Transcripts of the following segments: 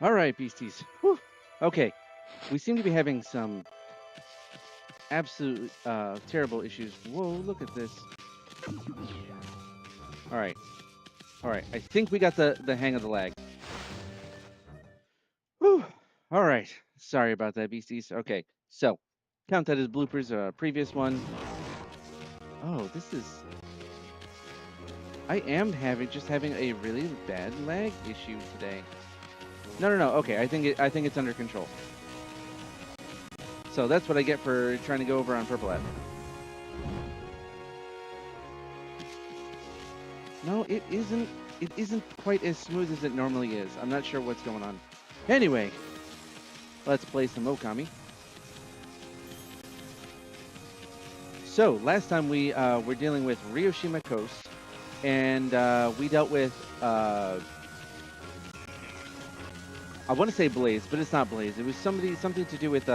All right, beasties. Whew. Okay, we seem to be having some absolute terrible issues. Whoa, look at this. All right, all right. I think we got the hang of the lag. Whew. All right. Sorry about that, beasties. Okay, so count that as bloopers. Previous one. Oh, this is. I am having a really bad lag issue today. No, no, no. Okay, I think it's under control. So that's what I get for trying to go over on Purple App. No, it isn't. It isn't quite as smooth as it normally is. I'm not sure what's going on. Anyway, let's play some Okami. So last time we were dealing with Ryoshima Coast, and we dealt with I want to say Blaze, but it's not Blaze. It was something to do with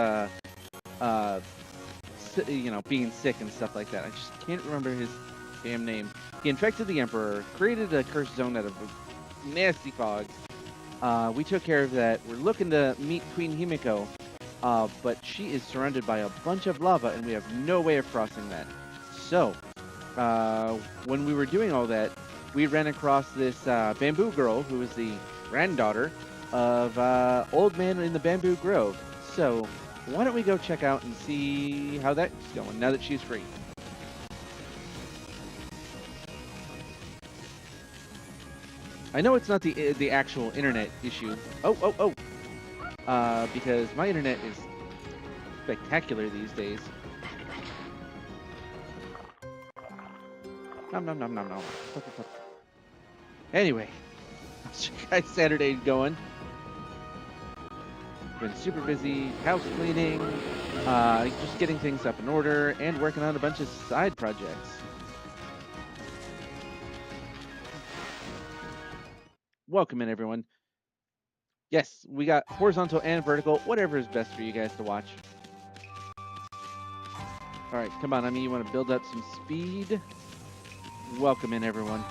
being sick and stuff like that. I just can't remember his damn name. He infected the Emperor, created a cursed zone out of nasty fog. We took care of that. We're looking to meet Queen Himiko, but she is surrounded by a bunch of lava, and we have no way of crossing that. So, when we were doing all that, we ran across this bamboo girl who is the granddaughter of Old Man in the Bamboo Grove. So, why don't we go check out and see how that's going now that she's free? I know it's not the actual internet issue. Because my internet is spectacular these days. Nom nom nom nom nom. Anyway, how's your guys' Saturday going? Been super busy, house cleaning, just getting things up in order, and working on a bunch of side projects. Welcome in, everyone. Yes, we got horizontal and vertical, whatever is best for you guys to watch. All right, come on, you want to build up some speed? Welcome in, everyone.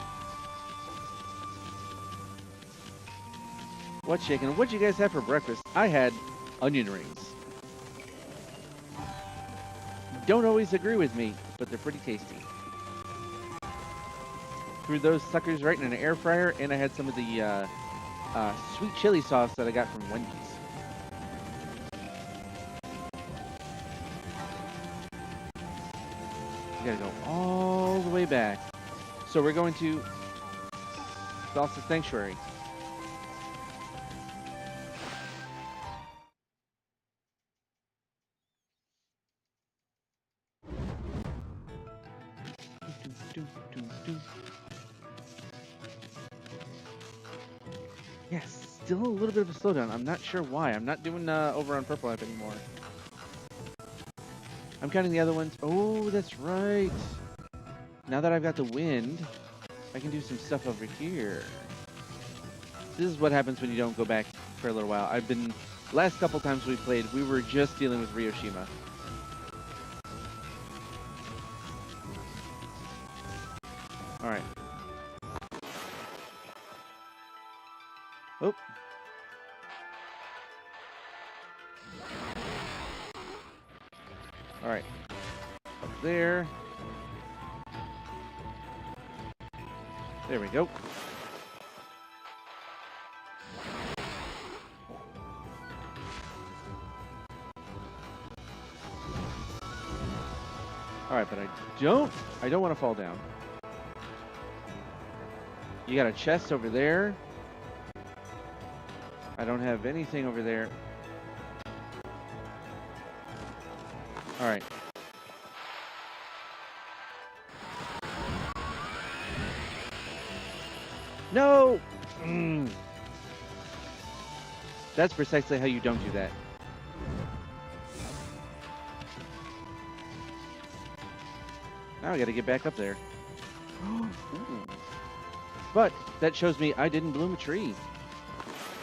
What's shaking? What'd you guys have for breakfast? I had onion rings. Don't always agree with me, but they're pretty tasty. Threw those suckers right in an air fryer, and I had some of the sweet chili sauce that I got from Wendy's. You gotta go all the way back. So we're going to Salsa Sanctuary. Yes, still a little bit of a slowdown. I'm not sure why. I'm not doing over on Purple App anymore. I'm counting the other ones. Oh, that's right. Now that I've got the wind, I can do some stuff over here. This is what happens when you don't go back for a little while. Last couple times we played, we were just dealing with Ryoshima. All right. Oh. All right. Up there. There we go. All right, but I don't want to fall down. You got a chest over there. I don't have anything over there. All right. No! That's precisely how you don't do that. Now I gotta get back up there. But that shows me I didn't bloom a tree.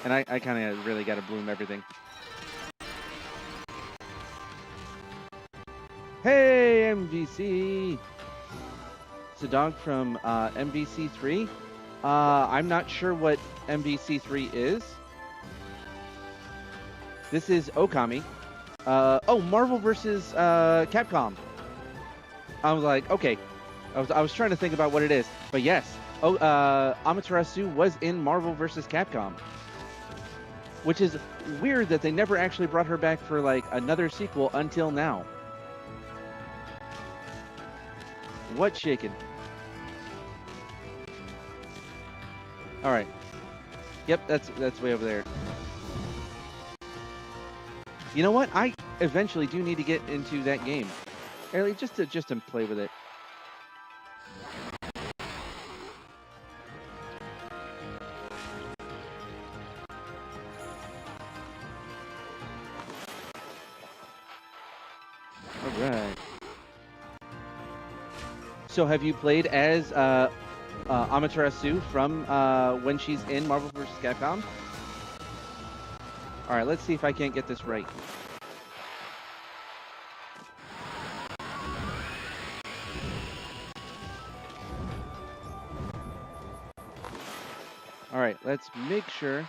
And I kind of really gotta bloom everything. Hey, MVC! It's a dog from MVC3. I'm not sure what MVC3 is. This is Okami. Oh, Marvel versus Capcom. I was like, okay. I was trying to think about what it is, but yes. Oh, Amaterasu was in Marvel versus Capcom, which is weird that they never actually brought her back for like another sequel until now. What's shaking? All right. Yep, that's way over there. You know what? I eventually do need to get into that game, or at least just to play with it. All right. So, have you played as Amaterasu from when she's in Marvel vs. Capcom? All right, let's see if I can't get this right. All right, let's make sure.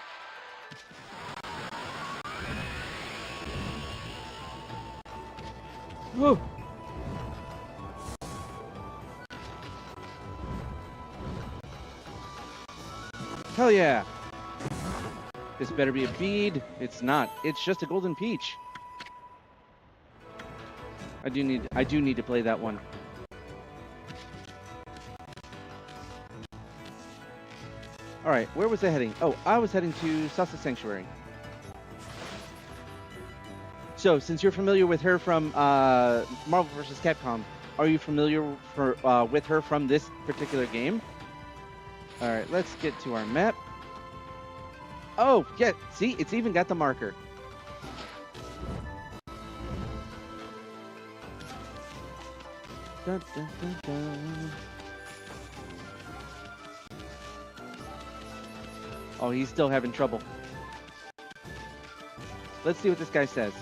Whoa. Hell yeah. This better be a bead. It's not. It's just a golden peach. I do need to play that one. All right, where was I heading? Oh, I was heading to Sasa Sanctuary. So, since you're familiar with her from Marvel vs. Capcom, are you familiar with her from this particular game? All right, let's get to our map. Oh, yeah, see, it's even got the marker. Dun, dun, dun, dun. Oh, he's still having trouble. Let's see what this guy says.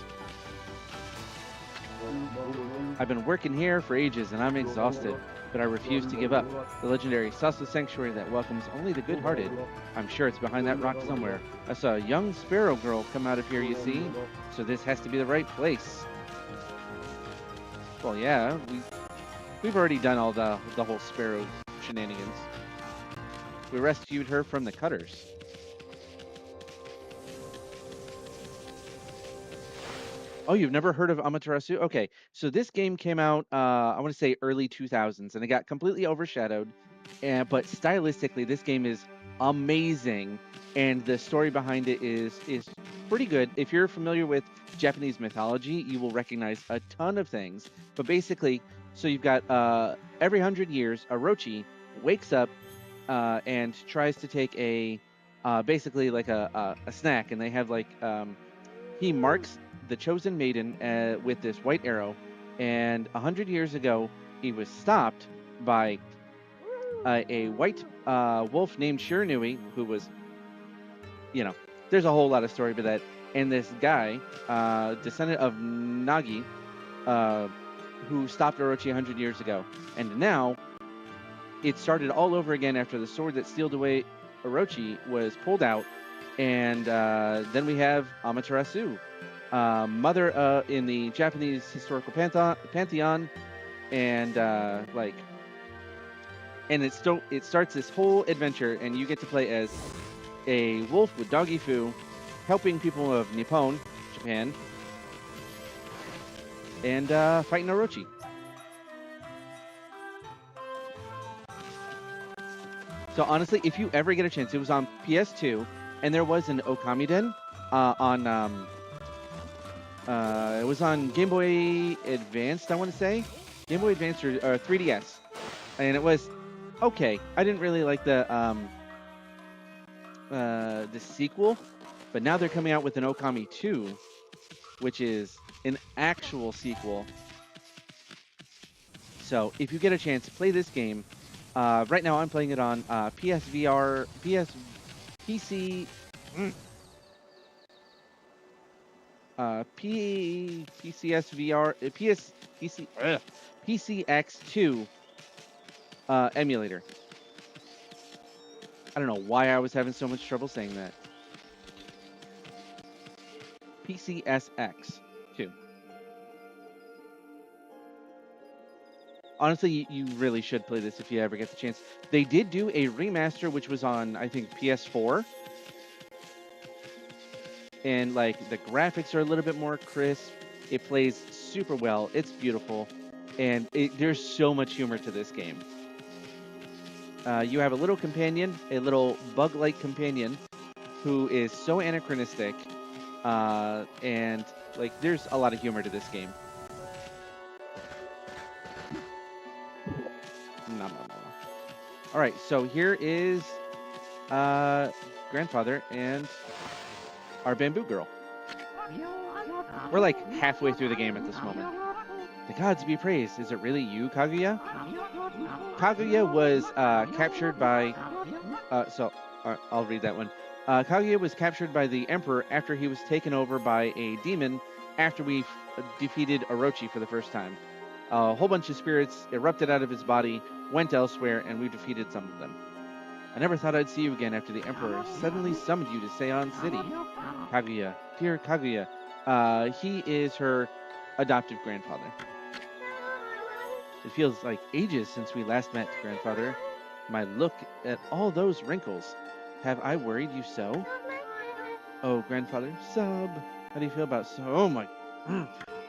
I've been working here for ages and I'm exhausted, but I refuse to give up. The legendary Sasa Sanctuary that welcomes only the good-hearted. I'm sure it's behind that rock somewhere. I saw a young sparrow girl come out of here, you see? So this has to be the right place. Well, yeah, we've already done all the whole sparrow shenanigans. We rescued her from the cutters. Oh, you've never heard of Amaterasu? Okay, so this game came out, I want to say early 2000s, and it got completely overshadowed. But stylistically, this game is amazing, and the story behind it is pretty good. If you're familiar with Japanese mythology, you will recognize a ton of things. But basically, so you've got every 100 years, Orochi wakes up and tries to take a basically like a snack, and they have like he marks the chosen maiden with this white arrow, and 100 years ago, he was stopped by a white wolf named Shiranui, who was, you know, there's a whole lot of story to that. And this guy, descendant of Nagi, who stopped Orochi 100 years ago. And now, it started all over again after the sword that sealed away Orochi was pulled out. And then we have Amaterasu, mother in the Japanese historical pantheon, and and it starts this whole adventure, and you get to play as a wolf with doggy foo, helping people of Nippon, Japan, and fighting Orochi. So honestly, if you ever get a chance, it was on PS2, and there was an Okami Den on it was on Game Boy Advanced, I want to say. Game Boy Advance or 3DS. And it was okay. I didn't really like the sequel, but now they're coming out with an Okami 2, which is an actual sequel. So if you get a chance, play this game. Right now I'm playing it on PSVR, PC... PCS VR, PCX2 emulator. I don't know why I was having so much trouble saying that. PCSX 2. Honestly, you really should play this if you ever get the chance. They did do a remaster, which was on, I think, PS4. And, like, the graphics are a little bit more crisp. It plays super well. It's beautiful. And there's so much humor to this game. You have a little companion, a little bug-like companion, who is so anachronistic. And, like, there's a lot of humor to this game. All right, so here is grandfather and our bamboo girl. We're like halfway through the game at this moment. The gods be praised. Is it really you, Kaguya? Kaguya was captured by... I'll read that one. Kaguya was captured by the Emperor after he was taken over by a demon after we defeated Orochi for the first time. A whole bunch of spirits erupted out of his body, went elsewhere, and we defeated some of them. I never thought I'd see you again after the Emperor suddenly summoned you to Seon City. Kaguya, dear Kaguya. He is her adoptive grandfather. It feels like ages since we last met, grandfather. My look at all those wrinkles. Have I worried you so? Oh, grandfather, sub. How do you feel about so? Oh my...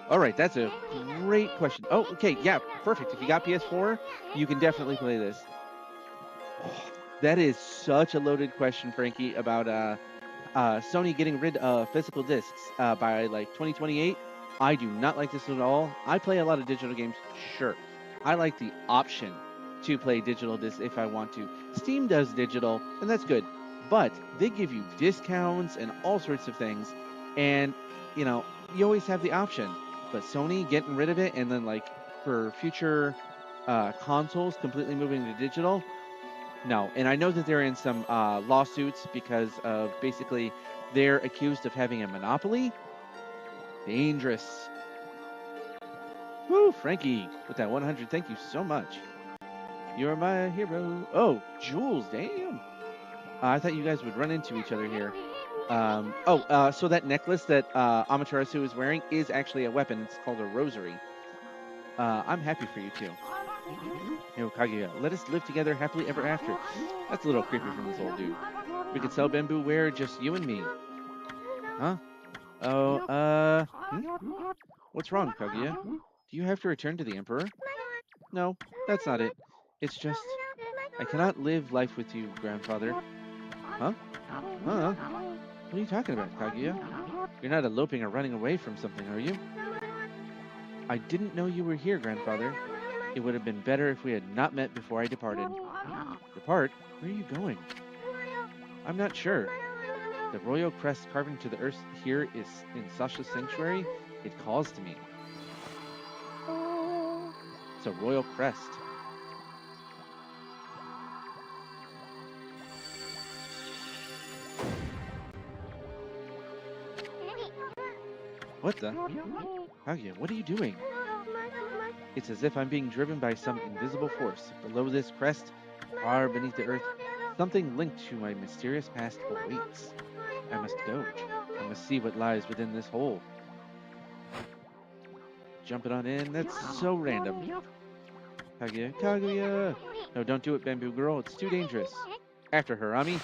All right, that's a great question. Oh, okay, yeah, perfect. If you got PS4, you can definitely play this. Oh, that is such a loaded question, Frankie, about Sony getting rid of physical discs by like 2028. I do not like this at all. I play a lot of digital games, sure. I like the option to play digital discs if I want to. Steam does digital, and that's good. But they give you discounts and all sorts of things, and, you know, you always have the option. But Sony getting rid of it, and then, like, for future consoles completely moving to digital, no. And I know that they're in some lawsuits because of basically they're accused of having a monopoly. Dangerous. Woo, Frankie, with that 100, thank you so much. You're my hero. Oh, Jules, damn. I thought you guys would run into each other here. So that necklace that Amaterasu is wearing is actually a weapon. It's called a rosary. I'm happy for you, too. Yo, Kaguya, let us live together happily ever after. That's a little creepy from this old dude. We could sell bamboo ware, just you and me. Huh? Oh, What's wrong, Kaguya? Do you have to return to the Emperor? No, that's not it. It's just... I cannot live life with you, grandfather. Huh? Huh? What are you talking about, Kaguya? You're not eloping or running away from something, are you? I didn't know you were here, grandfather. It would have been better if we had not met before I departed. Depart? Where are you going? I'm not sure. The royal crest carved into the earth here is in Sasha's sanctuary. It calls to me. It's a royal crest. What the? Kaguya, what are you doing? It's as if I'm being driven by some invisible force. Below this crest, far beneath the earth, something linked to my mysterious past awaits. I must go. I must see what lies within this hole. Jumping on in, that's so random. Kaguya, Kaguya! No, don't do it, bamboo girl. It's too dangerous. After her, Ami.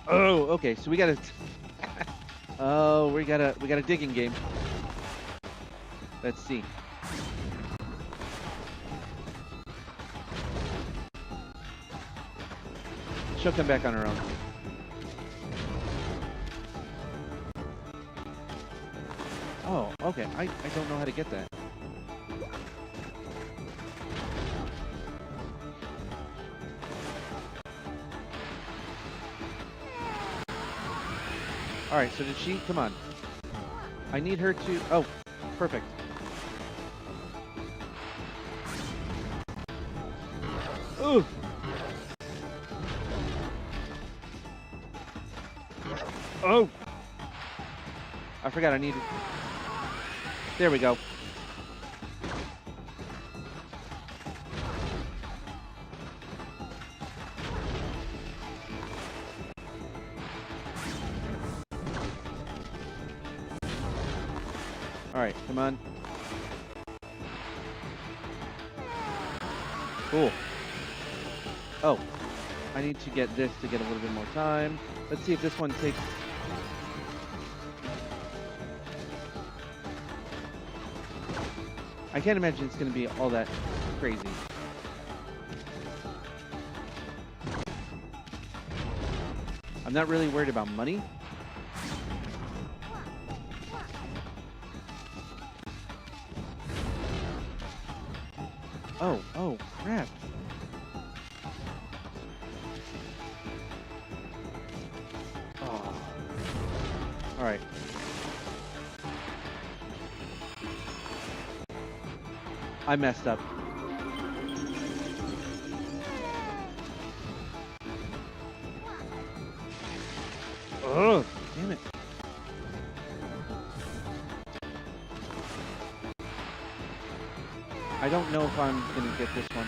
Oh, okay. So we got a. Oh, we got a digging game. Let's see. She'll come back on her own. Oh, okay. I don't know how to get that. Alright, so did she... Come on. I need her to... Oh, perfect. Ooh! Oh! I forgot I needed... There we go. Alright, come on. Cool. Oh. I need to get this to get a little bit more time. Let's see if this one takes... I can't imagine it's going to be all that crazy. I'm not really worried about money. Oh, crap. Oh. All right. I messed up. Oh, damn it. I don't know if I'm going to get this one.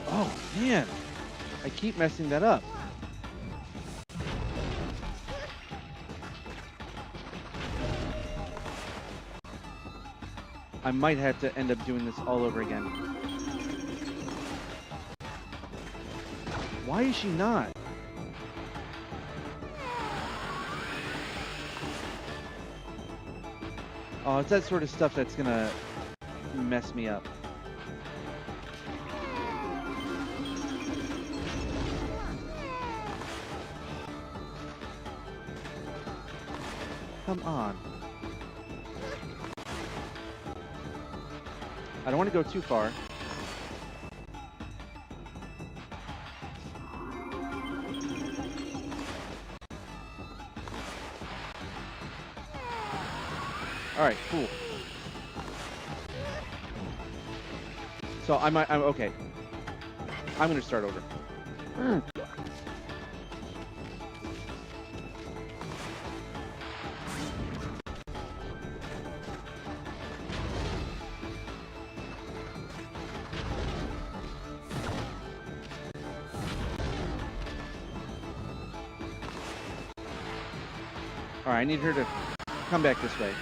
Oh, man. I keep messing that up. I might have to end up doing this all over again. Why is she not? Oh, it's that sort of stuff that's gonna mess me up. Come on. I don't want to go too far. All right, cool. So I'm okay. I'm gonna start over. All right, I need her to come back this way.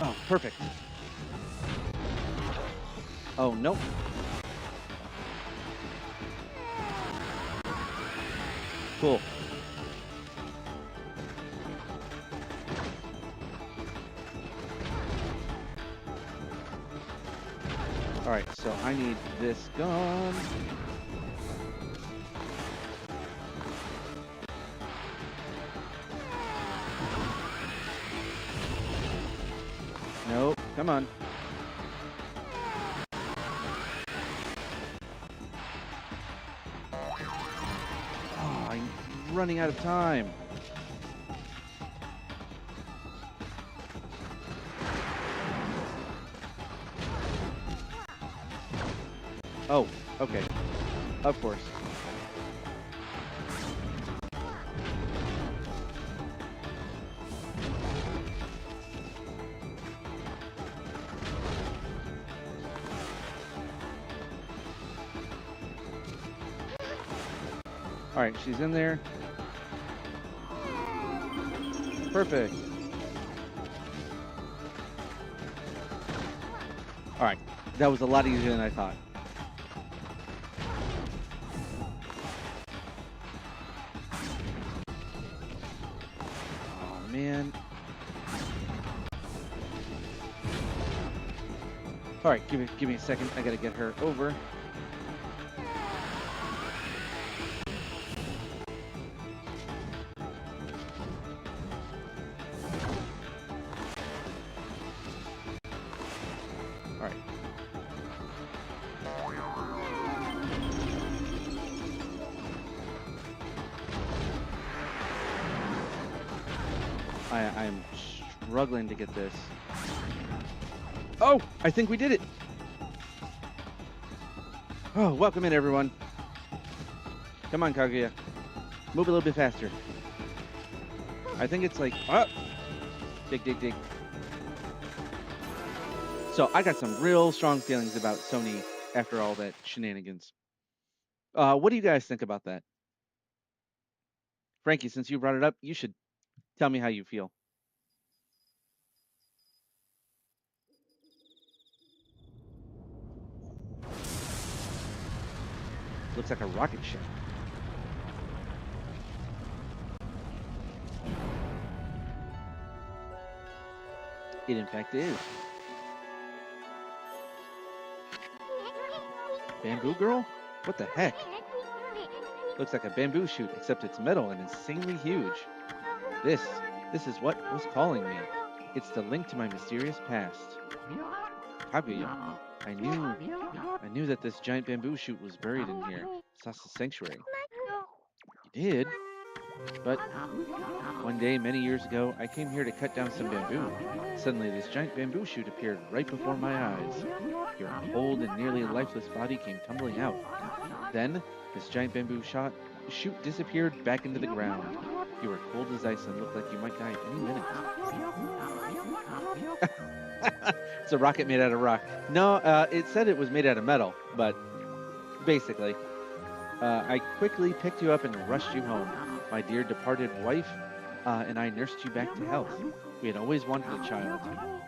Oh, perfect. Oh, nope. Cool. All right, so I need this gone. Nope, come on. Oh, I'm running out of time. Oh, okay. Of course. All right, she's in there. Perfect. All right, that was a lot easier than I thought. Oh, man. All right, give me a second. I gotta get her over. I'm struggling to get this. Oh, I think we did it. Oh, welcome in, everyone. Come on, Kaguya. Move a little bit faster. I think it's like, oh, dig, dig, dig. So I got some real strong feelings about Sony after all that shenanigans. What do you guys think about that? Frankie, since you brought it up, you should tell me how you feel. Looks like a rocket ship. It in fact is. Bamboo girl? What the heck? Looks like a bamboo shoot, except it's metal and insanely huge. This is what was calling me. It's the link to my mysterious past. Kaguya. I knew that this giant bamboo shoot was buried in here. Sasa Sanctuary. You did? But one day, many years ago, I came here to cut down some bamboo. Suddenly, this giant bamboo shoot appeared right before my eyes. Your cold and nearly lifeless body came tumbling out. Then, this giant bamboo shoot disappeared back into the ground. You were cold as ice and looked like you might die any minute. It's a rocket made out of rock. No, it said it was made out of metal, but basically. I quickly picked you up and rushed you home. My dear departed wife and I nursed you back to health. We had always wanted a child.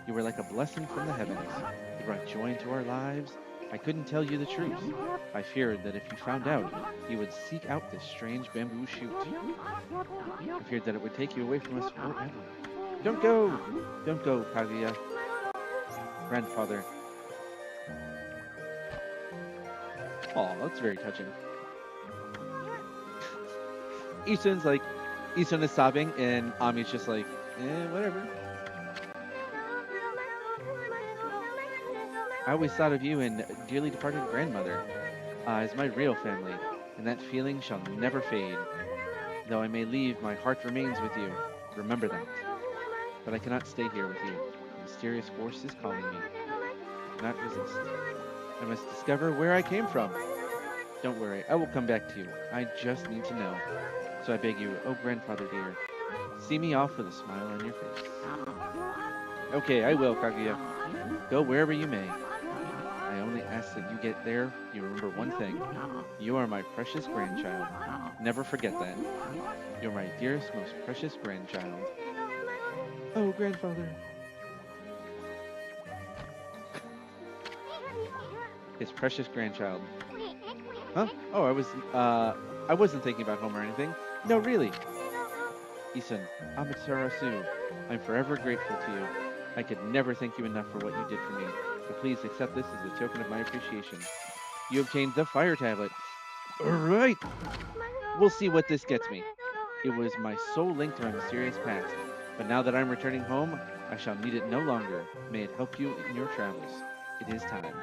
You were like a blessing from the heavens. You brought joy into our lives. I couldn't tell you the truth. I feared that if you found out, you would seek out this strange bamboo shoot. I feared that it would take you away from us forever. Don't go! Don't go, Kaguya. Grandfather. Oh, that's very touching. Isun is sobbing, and Ami's just like, whatever. I always thought of you and dearly departed grandmother as my real family, and that feeling shall never fade. Though I may leave, my heart remains with you. Remember that. But I cannot stay here with you. A mysterious force is calling me. I cannot resist. I must discover where I came from. Don't worry, I will come back to you. I just need to know. So I beg you, oh grandfather dear, see me off with a smile on your face. Okay, I will, Kaguya. Go wherever you may. I only ask that you get there, you remember one thing. You are my precious grandchild. Never forget that. You're my dearest, most precious grandchild. Oh, grandfather. His precious grandchild. Huh? Oh, I wasn't thinking about home or anything. No, really. Isun, Amaterasu, I'm forever grateful to you. I could never thank you enough for what you did for me. But please accept this as a token of my appreciation. You obtained the fire tablet. Alright! We'll see what this gets me. It was my sole link to my mysterious past. But now that I'm returning home, I shall need it no longer. May it help you in your travels. It is time.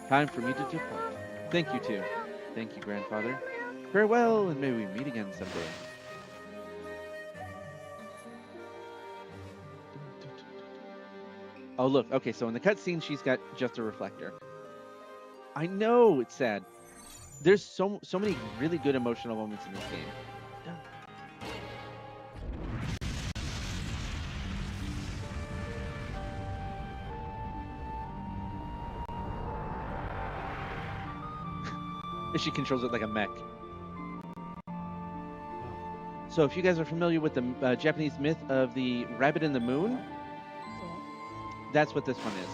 Time for me to depart. Thank you, too. Thank you, grandfather. Farewell, and may we meet again someday. Oh, look. Okay, so in the cutscene, she's got just a reflector. I know it's sad. There's so many really good emotional moments in this game. She controls it like a mech. So if you guys are familiar with the Japanese myth of the rabbit in the moon, that's what this one is.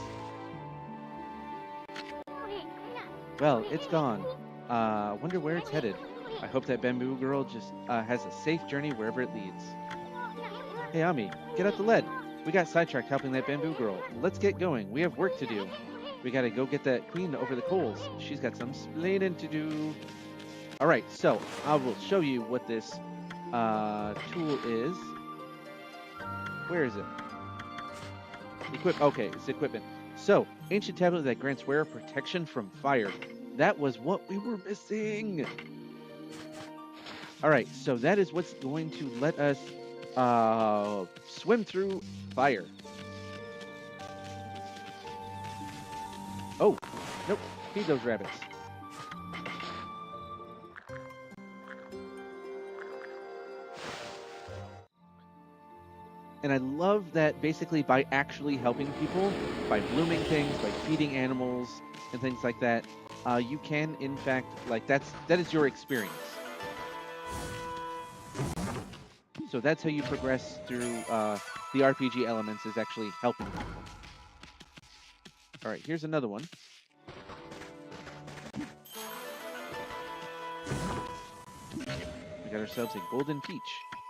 Well, it's gone. Wonder where it's headed. I hope that bamboo girl just has a safe journey wherever it leads. Hey, Ami, get out the lead. We got sidetracked helping that bamboo girl. Let's get going. We have work to do. We gotta go get that queen over the coals. She's got some splaining to do. All right, so I will show you what this tool is. Where is it? Okay, it's equipment. So, ancient tablet that grants wearer protection from fire. That was what we were missing. All right, so that is what's going to let us swim through fire. Oh, nope. Feed those rabbits. And I love that basically by actually helping people, by blooming things, by feeding animals and things like that, you can in fact that is your experience. So that's how you progress through the RPG elements, is actually helping people. All right, here's another one. We got ourselves a golden peach,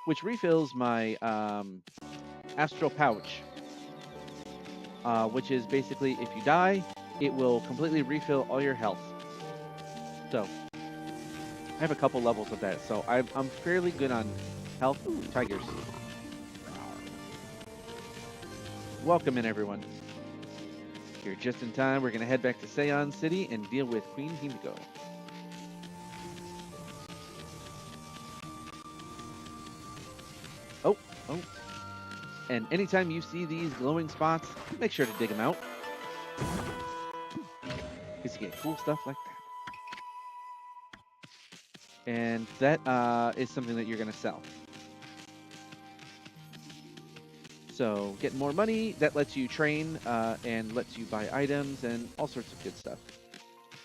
which refills my astral pouch, which is basically if you die, it will completely refill all your health. So I have a couple levels of that, so I'm fairly good on health. Ooh, tigers. Welcome in, everyone. You're just in time. We're going to head back to Seion City and deal with Queen Himiko. Oh. And anytime you see these glowing spots, make sure to dig them out, because you get cool stuff like that. And that is something that you're going to sell. So getting more money, that lets you train and lets you buy items and all sorts of good stuff.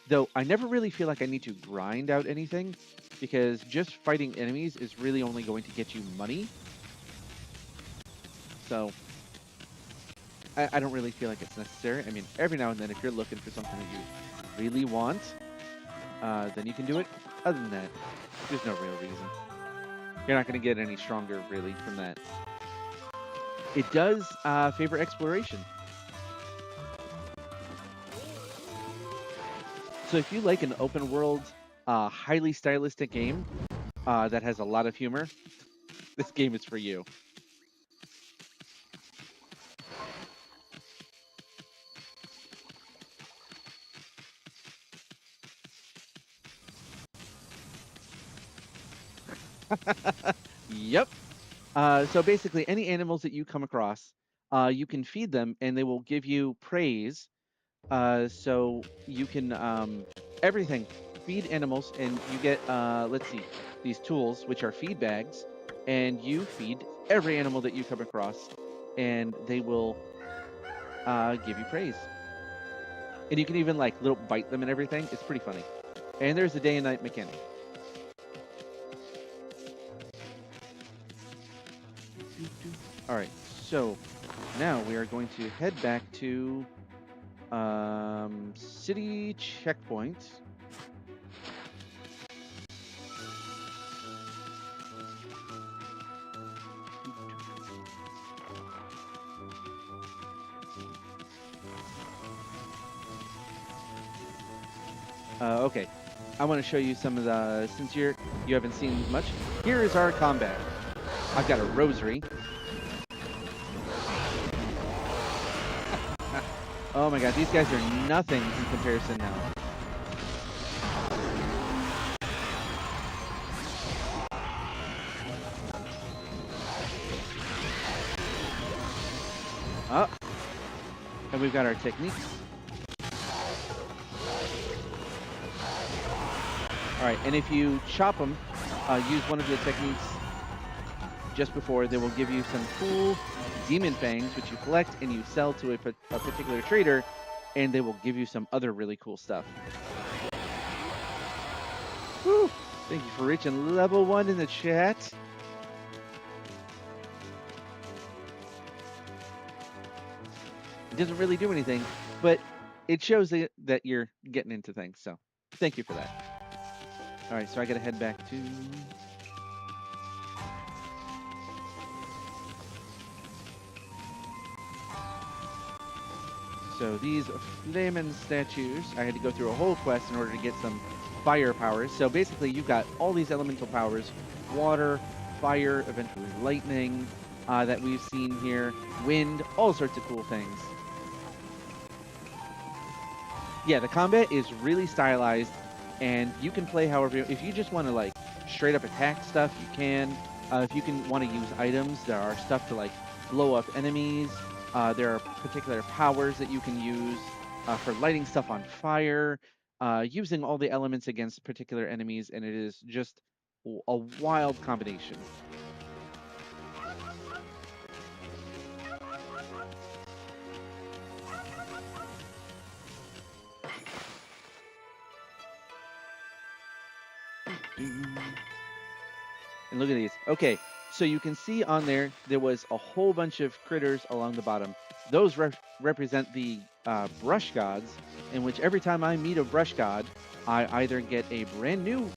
Though I never really feel like I need to grind out anything, because just fighting enemies is really only going to get you money. So I don't really feel like it's necessary. I mean, every now and then if you're looking for something that you really want, then you can do it. Other than that, there's no real reason. You're not going to get any stronger, really, from that. It does favor exploration. So if you like an open world, highly stylistic game that has a lot of humor, this game is for you. Yep. So basically, any animals that you come across, you can feed them, and they will give you praise. So you can everything feed animals, and you get let's see, these tools which are feed bags, and you feed every animal that you come across, and they will give you praise. And you can even like little bite them and everything. It's pretty funny. And there's a day and night mechanic. All right, so now we are going to head back to city checkpoint. Okay, I want to show you some of the, since you haven't seen much, here is our combat. I've got a rosary. Oh my god, these guys are nothing in comparison now. Oh, and we've got our techniques. All right, and if you chop them, use one of the techniques just before, they will give you some cool demon fangs, which you collect and you sell to a particular trader, and they will give you some other really cool stuff. Woo! Thank you for reaching level 1 in the chat. It doesn't really do anything, but it shows that you're getting into things, so thank you for that. All right, so I gotta head back to... So these flamin' statues, I had to go through a whole quest in order to get some fire powers. So basically, you've got all these elemental powers: water, fire, eventually lightning, that we've seen here, wind, all sorts of cool things. Yeah, the combat is really stylized, and you can play however. If you just want to like straight up attack stuff, you can. If you can want to use items, there are stuff to like blow up enemies. There are particular powers that you can use for lighting stuff on fire, using all the elements against particular enemies, and it is just a wild combination. And look at these. Okay, so you can see on there was a whole bunch of critters along the bottom. Those represent the brush gods, in which every time I meet a brush god, I either get a brand new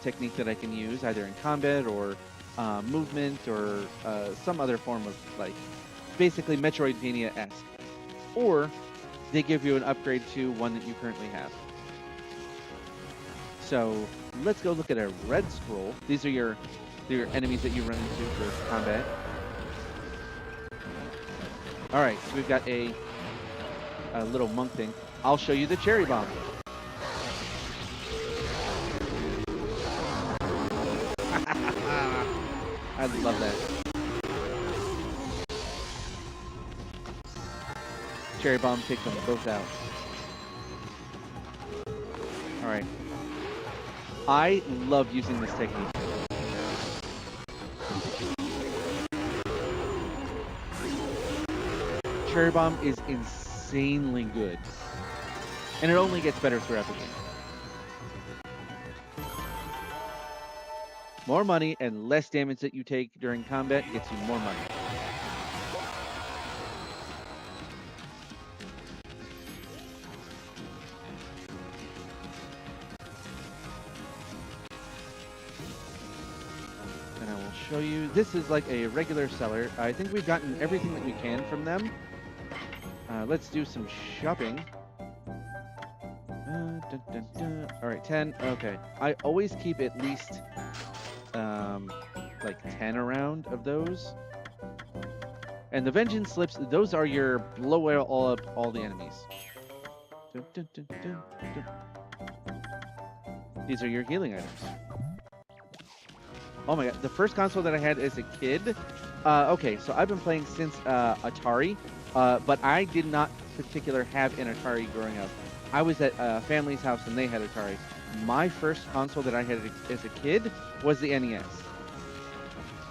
technique that I can use, either in combat or movement or some other form of, like, basically Metroidvania-esque. Or they give you an upgrade to one that you currently have. So let's go look at a red scroll. These are your enemies that you run into for combat. All right, so we've got a little monk thing. I'll show you the cherry bomb. I love that. Cherry bomb takes them both out. All right. I love using this technique. Cherry bomb is insanely good. And it only gets better throughout the game. More money and less damage that you take during combat gets you more money. And I will show you. This is like a regular seller. I think we've gotten everything that we can from them. Let's do some shopping. Dun, dun, dun. All right, 10. Okay. I always keep at least like 10 around of those. And the vengeance slips, those are your blow all up all the enemies. Dun, dun, dun, dun, dun. These are your healing items. Oh my god, the first console that I had as a kid. Okay, so I've been playing since Atari, but I did not particularly have an Atari growing up. I was at a family's house and they had Atari. My first console that I had as a kid was the NES.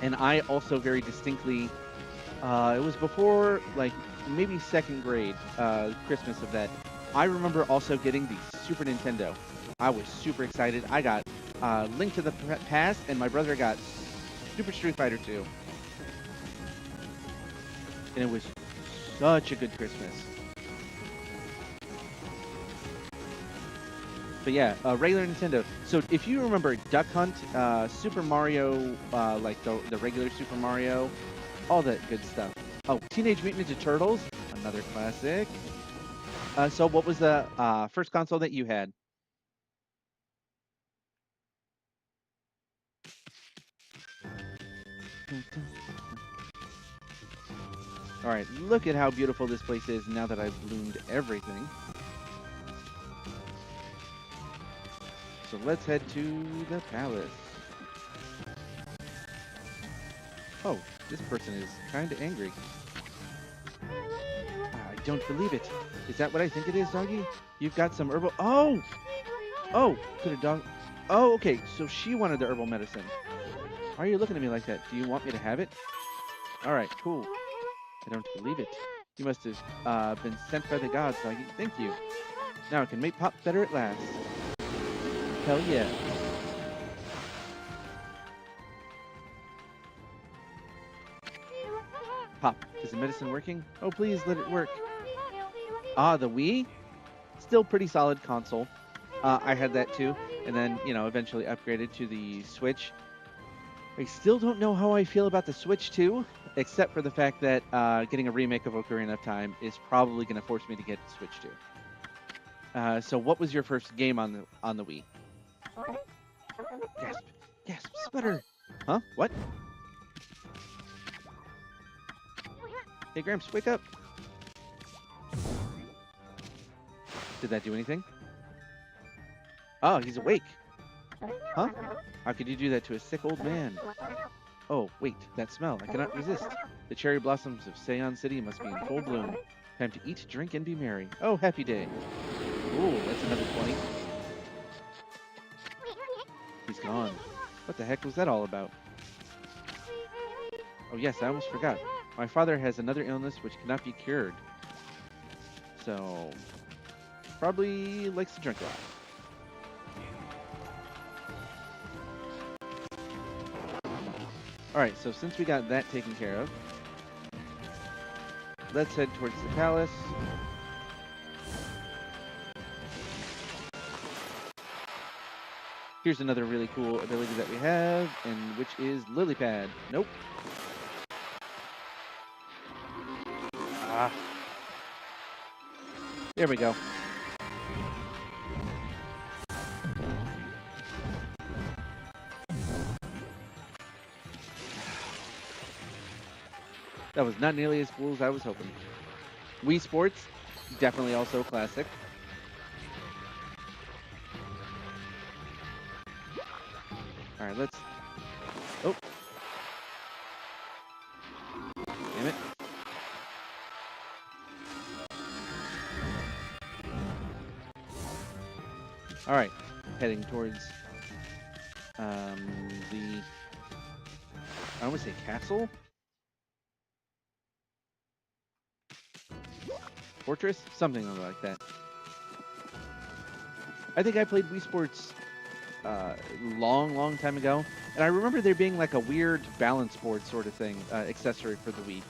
And I also very distinctly, it was before, like, maybe second grade, Christmas of that. I remember also getting the Super Nintendo. I was super excited. I got Link to the Past, and my brother got Super Street Fighter 2. And it was such a good Christmas. But yeah, regular Nintendo. So if you remember Duck Hunt, Super Mario, like the regular Super Mario, all that good stuff. Oh, Teenage Mutant Ninja Turtles, another classic. So what was the first console that you had? All right, look at how beautiful this place is now that I've bloomed everything. So let's head to the palace. Oh, this person is kind of angry. I don't believe it. Is that what I think it is, doggy? You've got some herbal... Oh! Oh, could a dog... Oh, okay, so she wanted the herbal medicine. Why are you looking at me like that? Do you want me to have it? All right, cool. I don't believe it. You must have been sent by the gods, doggy. Thank you. Now I can make Pop better at last. Hell yeah. Pop, is the medicine working? Oh, please let it work. Ah, the Wii? Still pretty solid console. I had that too, and then, you know, eventually upgraded to the Switch. I still don't know how I feel about the Switch 2, except for the fact that getting a remake of Ocarina of Time is probably going to force me to get the Switch 2. So what was your first game on the Wii? Gasp! Gasp! Sputter! Huh? What? Hey, Gramps, wake up! Did that do anything? Oh, he's awake! Huh? How could you do that to a sick old man? Oh, wait, that smell. I cannot resist. The cherry blossoms of Seon City must be in full bloom. Time to eat, drink, and be merry. Oh, happy day. Ooh, that's another 20. He's gone. What the heck was that all about? Oh yes, I almost forgot. My father has another illness which cannot be cured. So, probably likes to drink a lot. Alright, so since we got that taken care of, let's head towards the palace. Here's another really cool ability that we have, and which is Lily Pad. Nope. Ah. There we go. That was not nearly as cool as I was hoping. Wii Sports, definitely also classic. All right, let's... Oh. Damn it. All right, heading towards the... I almost say castle? Fortress? Something like that. I think I played Wii Sports long time ago, and I remember there being like a weird balance board sort of thing, accessory for the Wii.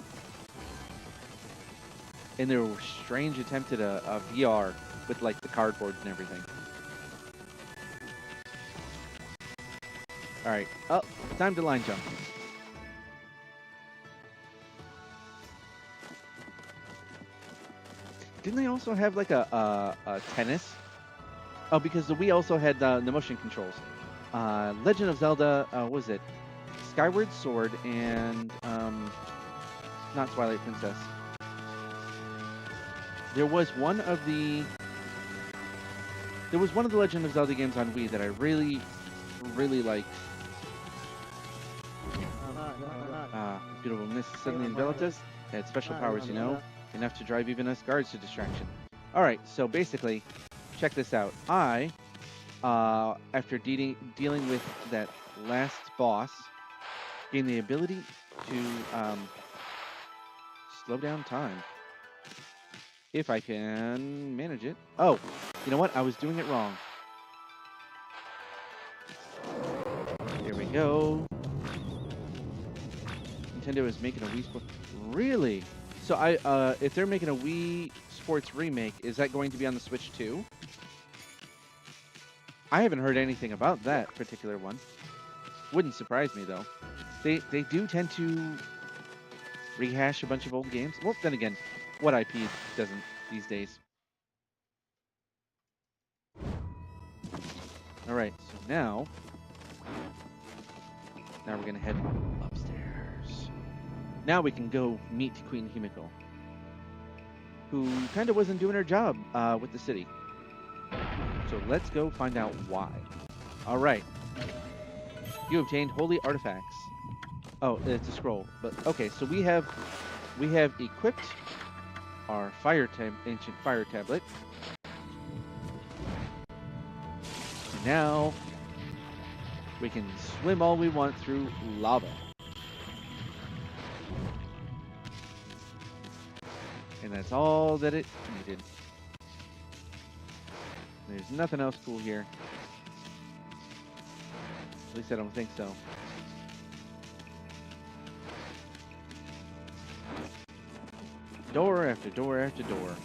And there were strange attempts at a VR with like the cardboards and everything. All right, oh, time to line jump. Didn't they also have like a tennis? Oh, because the Wii also had the motion controls. Legend of Zelda, what was it? Skyward Sword and not Twilight Princess. There was one of the Legend of Zelda games on Wii that I really liked. Beautiful mist suddenly enveloped us. It had special powers, you know, enough to drive even us guards to distraction. All right, so basically, check this out. I, after dealing with that last boss, gained the ability to slow down time. If I can manage it. Oh, you know what? I was doing it wrong. There we go. Nintendo is making a Wii Sports. Really? So if they're making a Wii Sports remake, is that going to be on the Switch too? I haven't heard anything about that particular one. Wouldn't surprise me though. They do tend to rehash a bunch of old games. Well, then again, what IP doesn't these days? All right, so now we're gonna head upstairs. Now we can go meet Queen Himiko, who kind of wasn't doing her job with the city. So let's go find out why. All right. You obtained holy artifacts. Oh, it's a scroll. But okay, so we have equipped our ancient fire tablet. And now we can swim all we want through lava. And that's all that it needed. There's nothing else cool here. At least I don't think so. Door after door after door.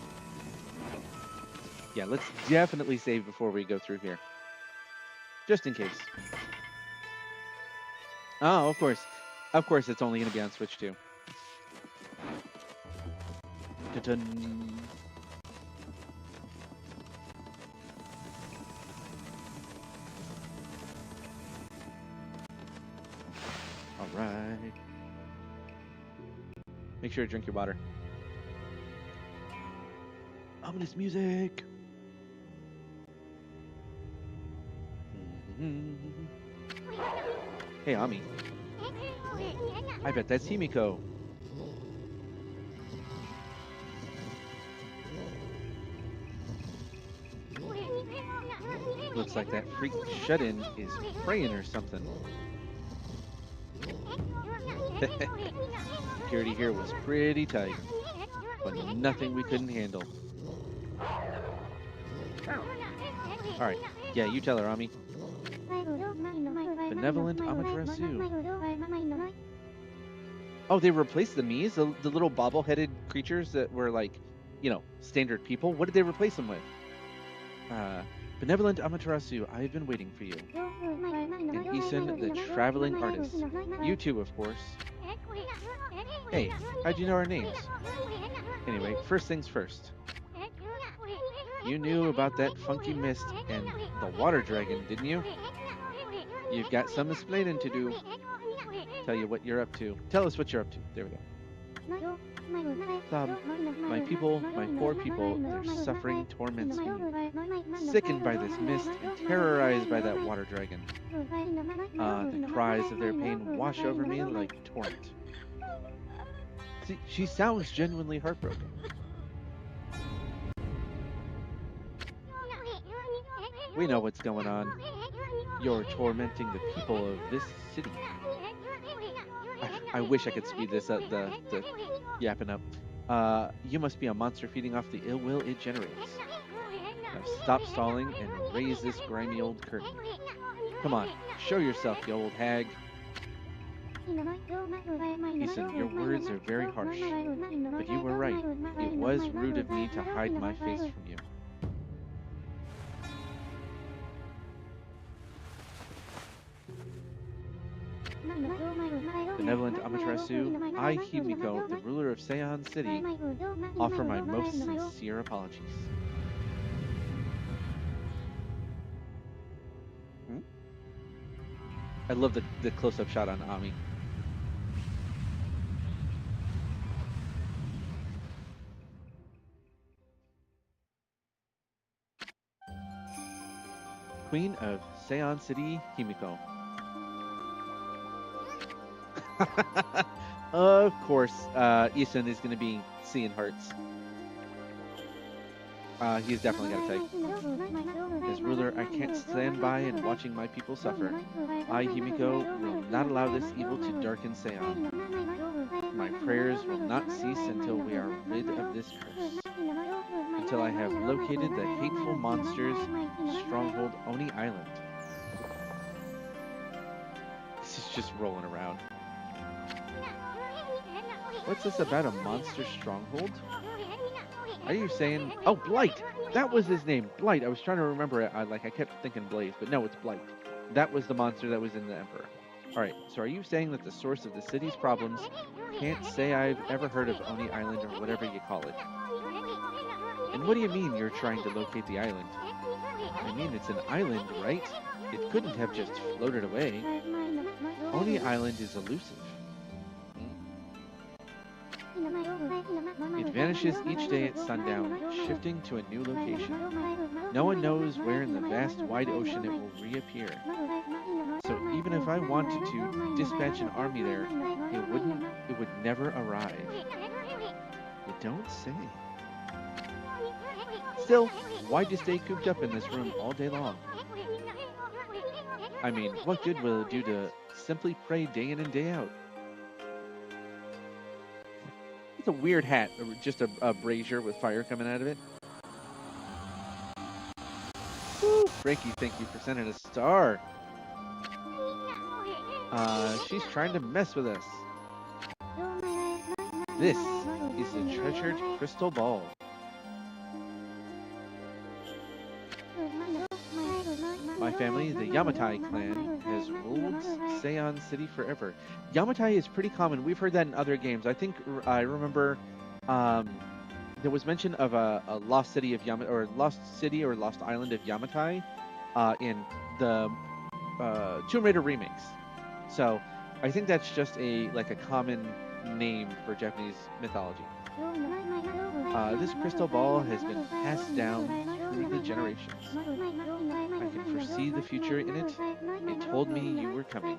Yeah, let's definitely save before we go through here. Just in case. Oh, of course. Of course it's only going to be on Switch too. Dun-dun. All right. Make sure to drink your water. Ominous music. Mm-hmm. Hey, Ami. I bet that's Himiko. Looks like that freak shut-in is praying or something. Security here was pretty tight, but nothing we couldn't handle. Alright, yeah, you tell her, Ami. Benevolent Amaterasu. Oh, they replaced the Miis, the little bobble-headed creatures that were like, standard people. What did they replace them with? Benevolent Amaterasu, I have been waiting for you. And Isun, the traveling artist. You too, of course. Hey, how'd you know our names? Anyway, first things first. You knew about that funky mist and the water dragon, didn't you? You've got some explaining to do. Tell you what you're up to. Tell us what you're up to. There we go. My people, my poor people, their suffering torments me. Sickened by this mist and terrorized by that water dragon. The cries of their pain wash over me like a torrent. See, she sounds genuinely heartbroken. We know what's going on. You're tormenting the people of this city. I wish I could speed this up, the yapping up. You must be a monster feeding off the ill will it generates. Now stop stalling and raise this grimy old curtain. Come on, show yourself, you old hag. Isun, your words are very harsh, but you were right. It was rude of me to hide my face from you. Benevolent Amaterasu, I, Himiko, the ruler of Seion City, offer my most sincere apologies. I love the close-up shot on Ami. Queen of Seion City, Himiko. Of course, Isun is going to be seeing hearts. He's definitely got a type. As ruler, I can't stand by and watching my people suffer. I, Himiko, will not allow this evil to darken Seion. My prayers will not cease until we are rid of this curse. Until I have located the hateful monster's stronghold, Oni Island. This is just rolling around. What's this about a monster stronghold? Are you saying... Oh, Blight! That was his name, Blight. I was trying to remember it. I kept thinking Blaze, but no, it's Blight. That was the monster that was in the Emperor. Alright, so are you saying that the source of the city's problems can't say I've ever heard of Oni Island or whatever you call it? And what do you mean you're trying to locate the island? I mean, it's an island, right? It couldn't have just floated away. Oni Island is elusive. It vanishes each day at sundown, shifting to a new location. No one knows where in the vast wide ocean it will reappear. So even if I wanted to dispatch an army there, it would never arrive. You don't say. Still, why'd you stay cooped up in this room all day long? I mean, what good will it do to simply pray day in and day out? It's a weird hat, just a brazier with fire coming out of it. Woo, Frankie, thank you for sending a star. She's trying to mess with us. This is the treasured crystal ball. My family, the Yamatai clan, has ruled Seion City forever. Yamatai is pretty common. We've heard that in other games. I think I remember there was mention of a lost city of lost island of Yamatai in the Tomb Raider remakes. So I think that's just a common name for Japanese mythology. This crystal ball has been passed down through the generations. I can foresee the future in it. It told me you were coming.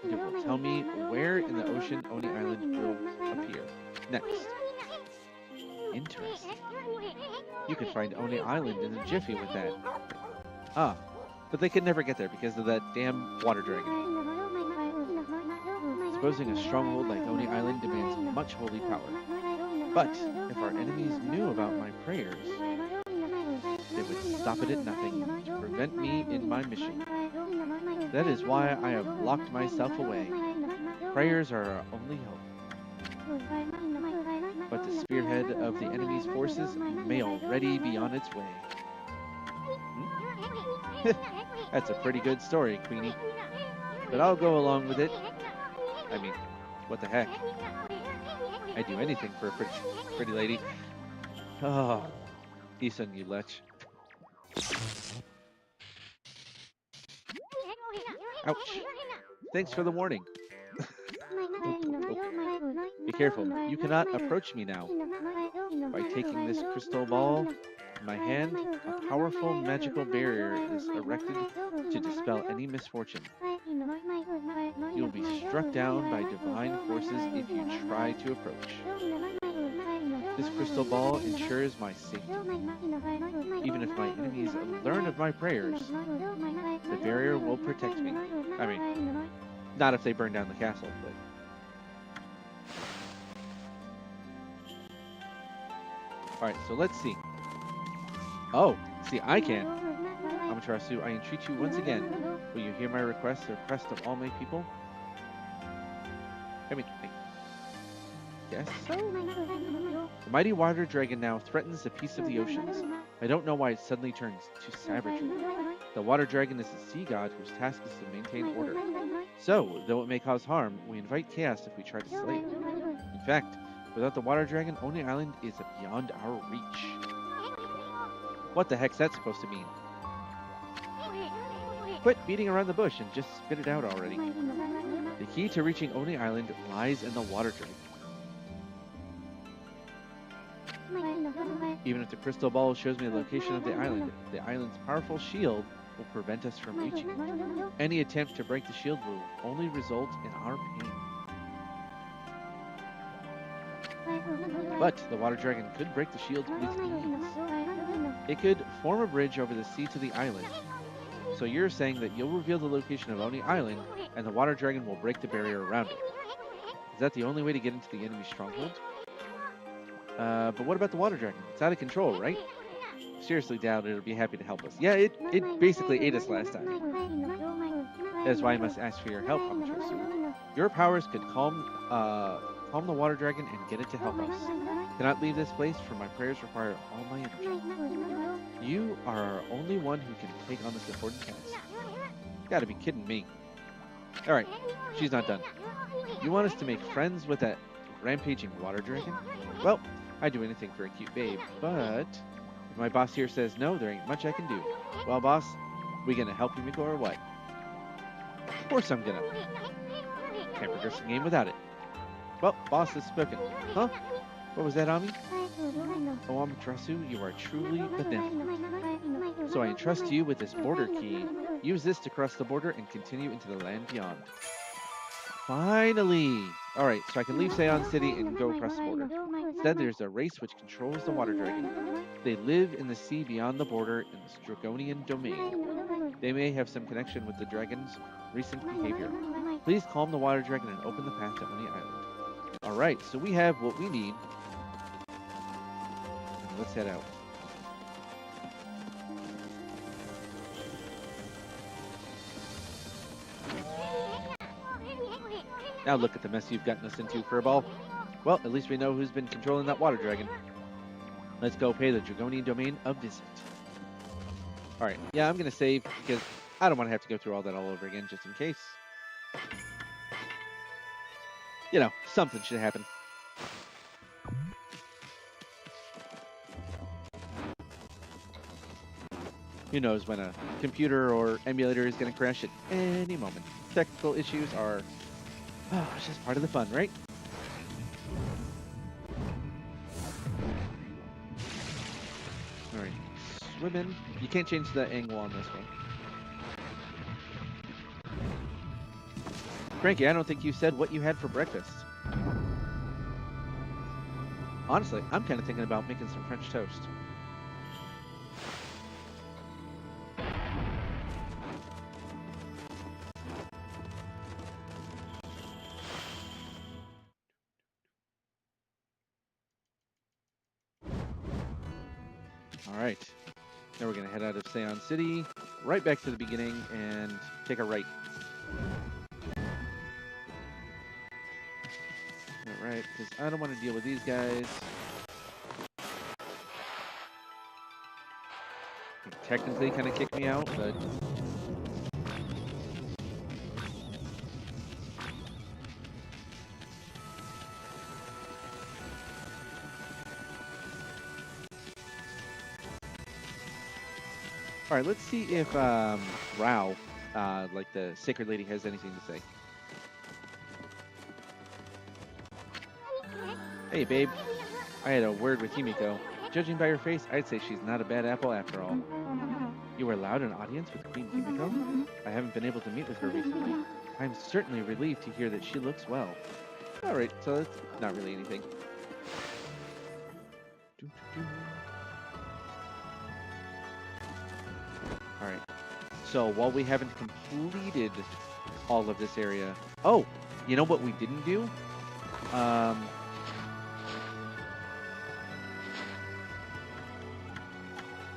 It will tell me where in the ocean Oni Island will appear next. Interesting. You can find Oni Island in a jiffy with that. Ah, but they could never get there because of that damn water dragon. Exposing a stronghold like Oni Island demands much holy power. But if our enemies knew about my prayers, they would stop it at nothing to prevent me in my mission. That is why I have locked myself away. prayers are our only hope. But the spearhead of the enemy's forces may already be on its way. That's a pretty good story, Queenie. But I'll go along with it. I mean, what the heck? I'd do anything for a pretty lady. Oh, Isun, you lech. Ouch. Thanks for the warning. Be careful. You cannot approach me now. By taking this crystal ball in my hand, a powerful magical barrier is erected to dispel any misfortune. You will be struck down by divine forces if you try to approach. This crystal ball ensures my safety. Even if my enemies learn of my prayers, the barrier will protect me. I mean, not if they burn down the castle, but... Alright, so let's see. Oh, see, I can. Amaterasu, I entreat you once again. Will you hear my request, the request of all my people? I mean, I guess so? The mighty water dragon now threatens the peace of the oceans. I don't know why it suddenly turns to savagery. The water dragon is a sea god whose task is to maintain order. So, though it may cause harm, we invite chaos if we try to slay it. In fact, without the water dragon, Oni Island is beyond our reach. What the heck's that supposed to mean? Quit beating around the bush and just spit it out already. The key to reaching Oni Island lies in the water dragon. Even if the crystal ball shows me the location of the island's powerful shield will prevent us from reaching it. Any attempt to break the shield will only result in our pain. But the water dragon could break the shield with ease. It could form a bridge over the sea to the island. So you're saying that you'll reveal the location of Oni Island, and the water dragon will break the barrier around it. Is that the only way to get into the enemy stronghold? But what about the water dragon? It's out of control, right? Seriously doubt it'll be happy to help us. Yeah, it basically ate us last time. That's why I must ask for your help, Amaterasu. Your powers could calm the water dragon and get it to help us. Cannot leave this place, for my prayers require all my energy. You are our only one who can take on this important task. You gotta be kidding me. Alright, she's not done. You want us to make friends with that rampaging water dragon? Well, I'd do anything for a cute babe, but if my boss here says no, there ain't much I can do. Well, boss, we gonna help you, Miko, or what? Of course I'm gonna. Can't progress the game without it. Well, boss has spoken. Huh? What was that, Ami? Oh, Amaterasu, you are truly benevolent. So I entrust you with this border key. Use this to cross the border and continue into the land beyond. Finally! Alright, so I can leave Seon City and go across the border. Instead, there's a race which controls the water dragon. They live in the sea beyond the border in the Stragonian domain. They may have some connection with the dragon's recent behavior. Please calm the water dragon and open the path to Oni Island. Alright, so we have what we need. Let's head out. Now look at the mess you've gotten us into, Furball. Well, at least we know who's been controlling that water dragon. Let's go pay the Dragonian domain a visit. Alright, yeah, I'm going to save because I don't want to have to go through all that all over again just in case. You know, something should happen. Who knows when a computer or emulator is going to crash at any moment. Technical issues are it's just part of the fun, right? Alright, swimming. You can't change the angle on this one. Frankie, I don't think you said what you had for breakfast. Honestly, I'm kind of thinking about making some French toast. Alright, now we're going to head out of Seon City, right back to the beginning, and take a right. Alright, because I don't want to deal with these guys. He technically kind of kicked me out, but... Alright, let's see if Rao, like the Sacred Lady, has anything to say. Hey, babe. I had a word with Himiko. Judging by her face, I'd say she's not a bad apple after all. You were allowed an audience with Queen Himiko? I haven't been able to meet with her recently. I'm certainly relieved to hear that she looks well. Alright, so that's not really anything. Alright, so while we haven't completed all of this area... Oh, you know what we didn't do?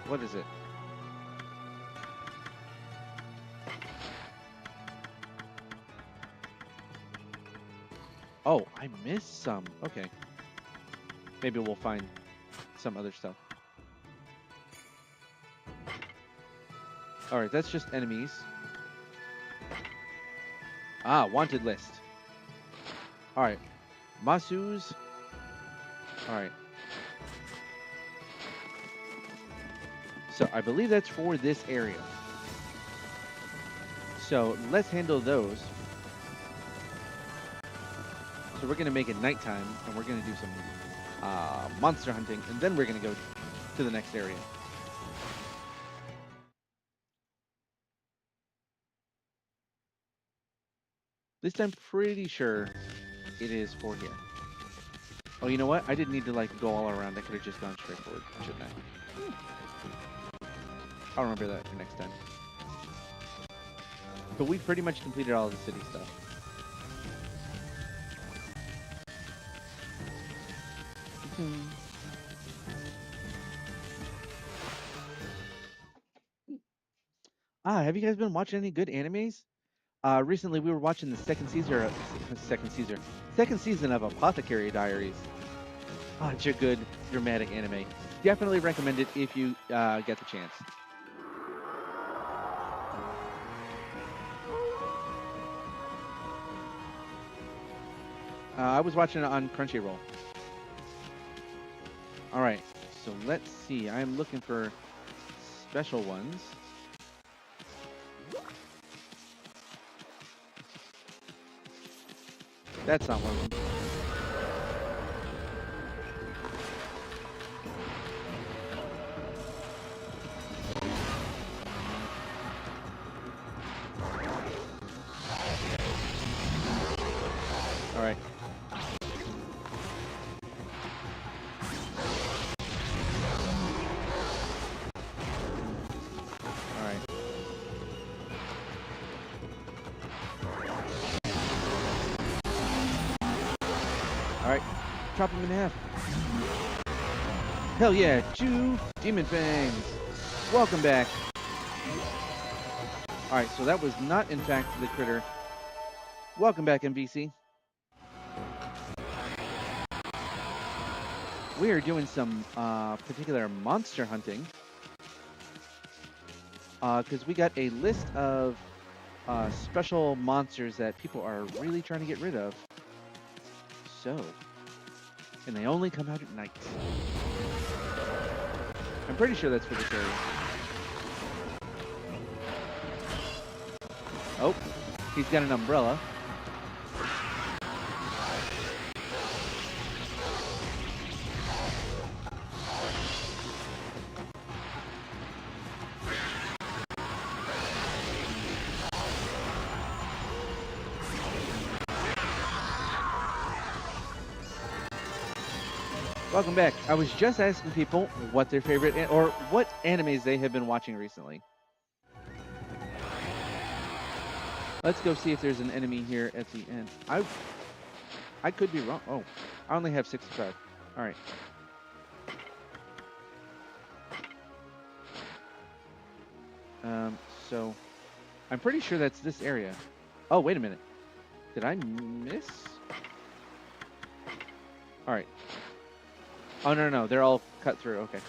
What is it? Oh, I missed some. Okay. Maybe we'll find some other stuff. Alright, that's just enemies. Ah, wanted list. Alright. Masu's. Alright. So, I believe that's for this area. So, let's handle those. So, we're going to make it nighttime, and we're going to do some monster hunting, and then we're going to go to the next area. At least I'm pretty sure it is for here. Oh, you know what? I didn't need to, like, go all around. I could have just gone straight forward, shouldn't I? I'll remember that for next time. But we pretty much completed all the city stuff. Have you guys been watching any good animes? Recently we were watching the second season of Apothecary Diaries. Such a good dramatic anime. Definitely recommend it if you get the chance. I was watching it on Crunchyroll. Alright, so let's see. I'm looking for special ones. That's not one of them. Alright. Alright, chop him in half. Hell yeah, 2 Demon Fangs. Welcome back. Alright, so that was not in fact the critter. Welcome back, MVC. We are doing some particular monster hunting. Because we got a list of special monsters that people are really trying to get rid of. So, and they only come out at night. I'm pretty sure that's for this area. Oh, he's got an umbrella. Welcome back. I was just asking people what their favorite or what animes they have been watching recently. Let's go see if there's an enemy here at the end. I could be wrong. Oh, I only have 65. All right. So I'm pretty sure that's this area. Oh, wait a minute. Did I miss? All right. Oh, no. They're all cut through. Okay.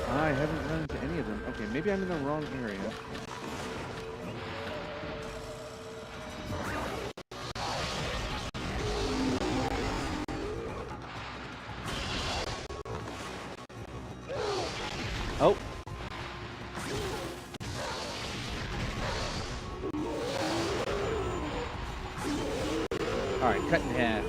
I haven't run into any of them. Okay, maybe I'm in the wrong area. Oh. All right, cut in half.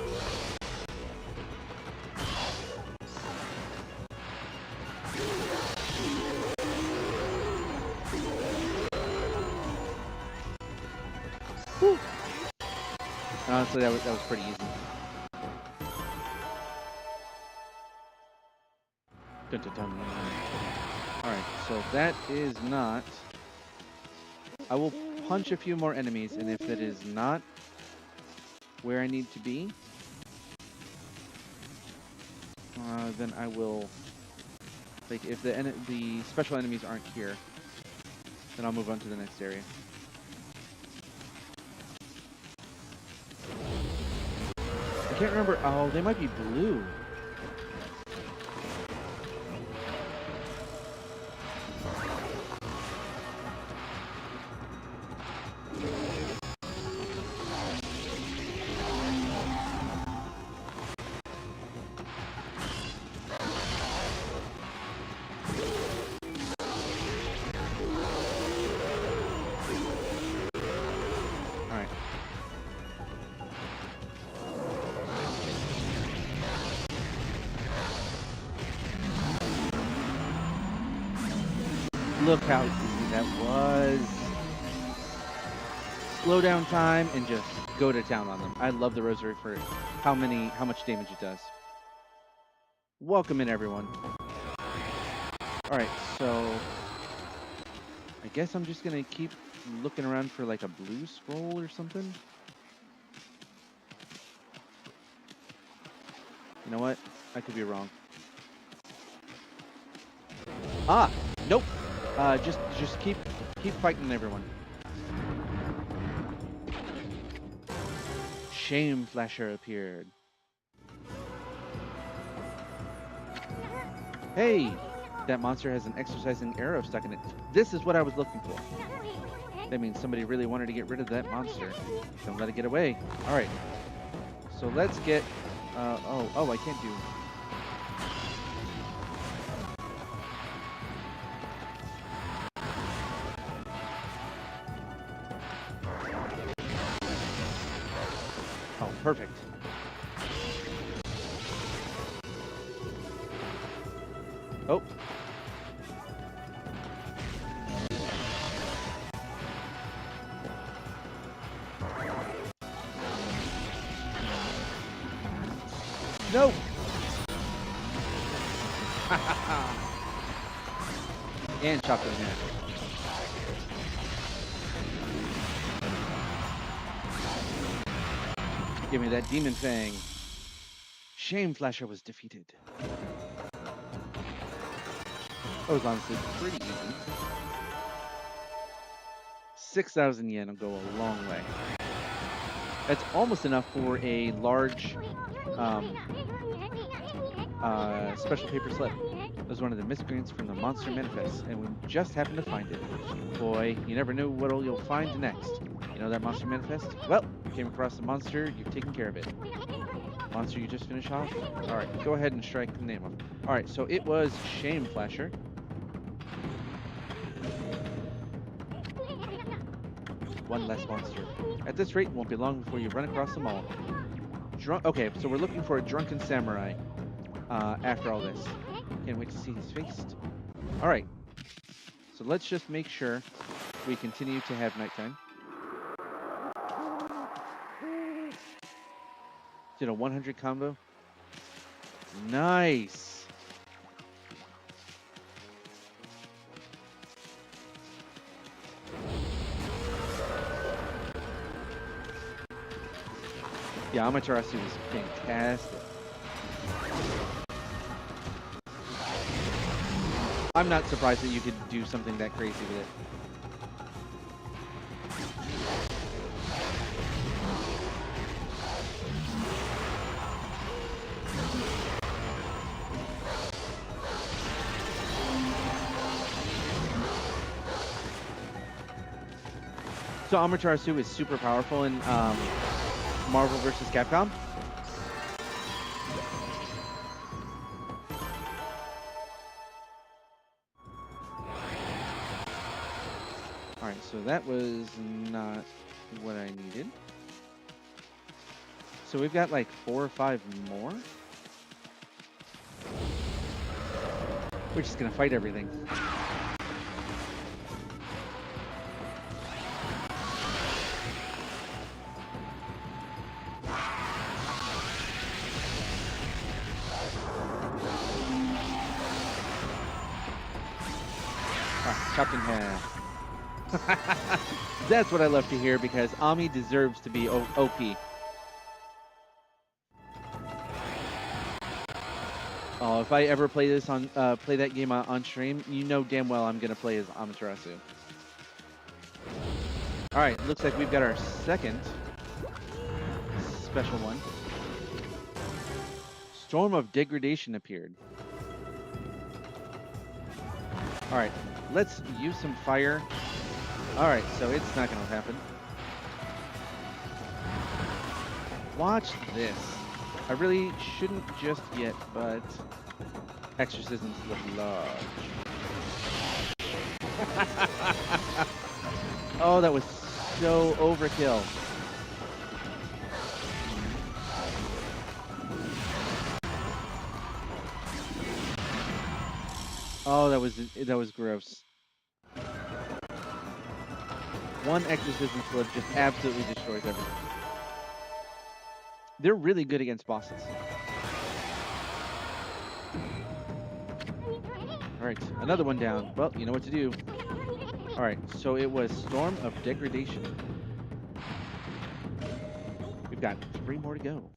Whew. Honestly, that was pretty easy. Dun, dun, dun. All right, so that is not. I will punch a few more enemies, and if that is not where I need to be, then I will. Like, if the special enemies aren't here, then I'll move on to the next area. I can't remember. Oh, they might be blue. Look how easy that was. Slow down time and just go to town on them. I love the rosary for how much damage it does. Welcome in, everyone. Alright, so I guess I'm just gonna keep looking around for like a blue scroll or something. You know what? I could be wrong. Ah! Nope! Just keep fighting everyone. Shame Flasher appeared. Hey! That monster has an exercising arrow stuck in it. This is what I was looking for. That means somebody really wanted to get rid of that monster. Don't let it get away. Alright. So let's get... oh, I can't do... Oh, perfect. Oh. No. And chopped it in half. Give me that demon fang. Shame Flasher was defeated. That was honestly pretty easy. 6,000 yen will go a long way. That's almost enough for a large special paper slip. It was one of the miscreants from the Monster Manifest, and we just happened to find it. Boy, you never know what you'll find next. You know that Monster Manifest? Well, you came across the monster, you've taken care of it. Monster you just finished off? Alright, go ahead and strike the name off. Alright, so it was Shame Flasher. One less monster. At this rate, it won't be long before you run across them all. Okay, so we're looking for a drunken samurai after all this. Can't wait to see his face. Alright, so let's just make sure we continue to have nighttime. Did a 100 combo. Nice. Yeah, Amaterasu was fantastic. I'm not surprised that you could do something that crazy with it. So Amaterasu is super powerful in Marvel vs. Capcom. Alright, so that was not what I needed. So we've got like 4 or 5 more. We're just gonna fight everything. Chopped in half. That's what I love to hear because Ami deserves to be OP. Oh, if I ever play this on play that game on stream, you know damn well I'm gonna play as Amaterasu. All right, looks like we've got our second special one. Storm of Degradation appeared. All right, let's use some fire. All right, so it's not going to happen. Watch this. I really shouldn't just yet, but Exorcism's large. Oh, that was so overkill. Oh, that was gross. One exorcism slip just absolutely destroys everything. They're really good against bosses. All right, another one down. Well, you know what to do. All right, so it was Storm of Degradation. We've got 3 more to go.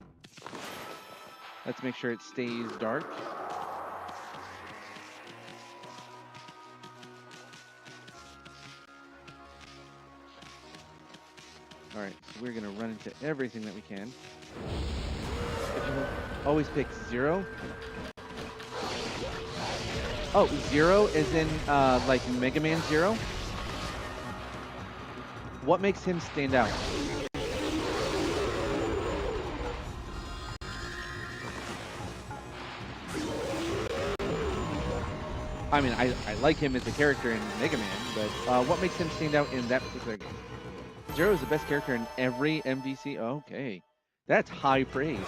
Let's make sure it stays dark. All right, so we're gonna run into everything that we can. Always pick 0. Oh, 0 is in like Mega Man 0. What makes him stand out? I mean, I like him as a character in Mega Man, but what makes him stand out in that particular game? 0 is the best character in every MVC. Okay, that's high praise.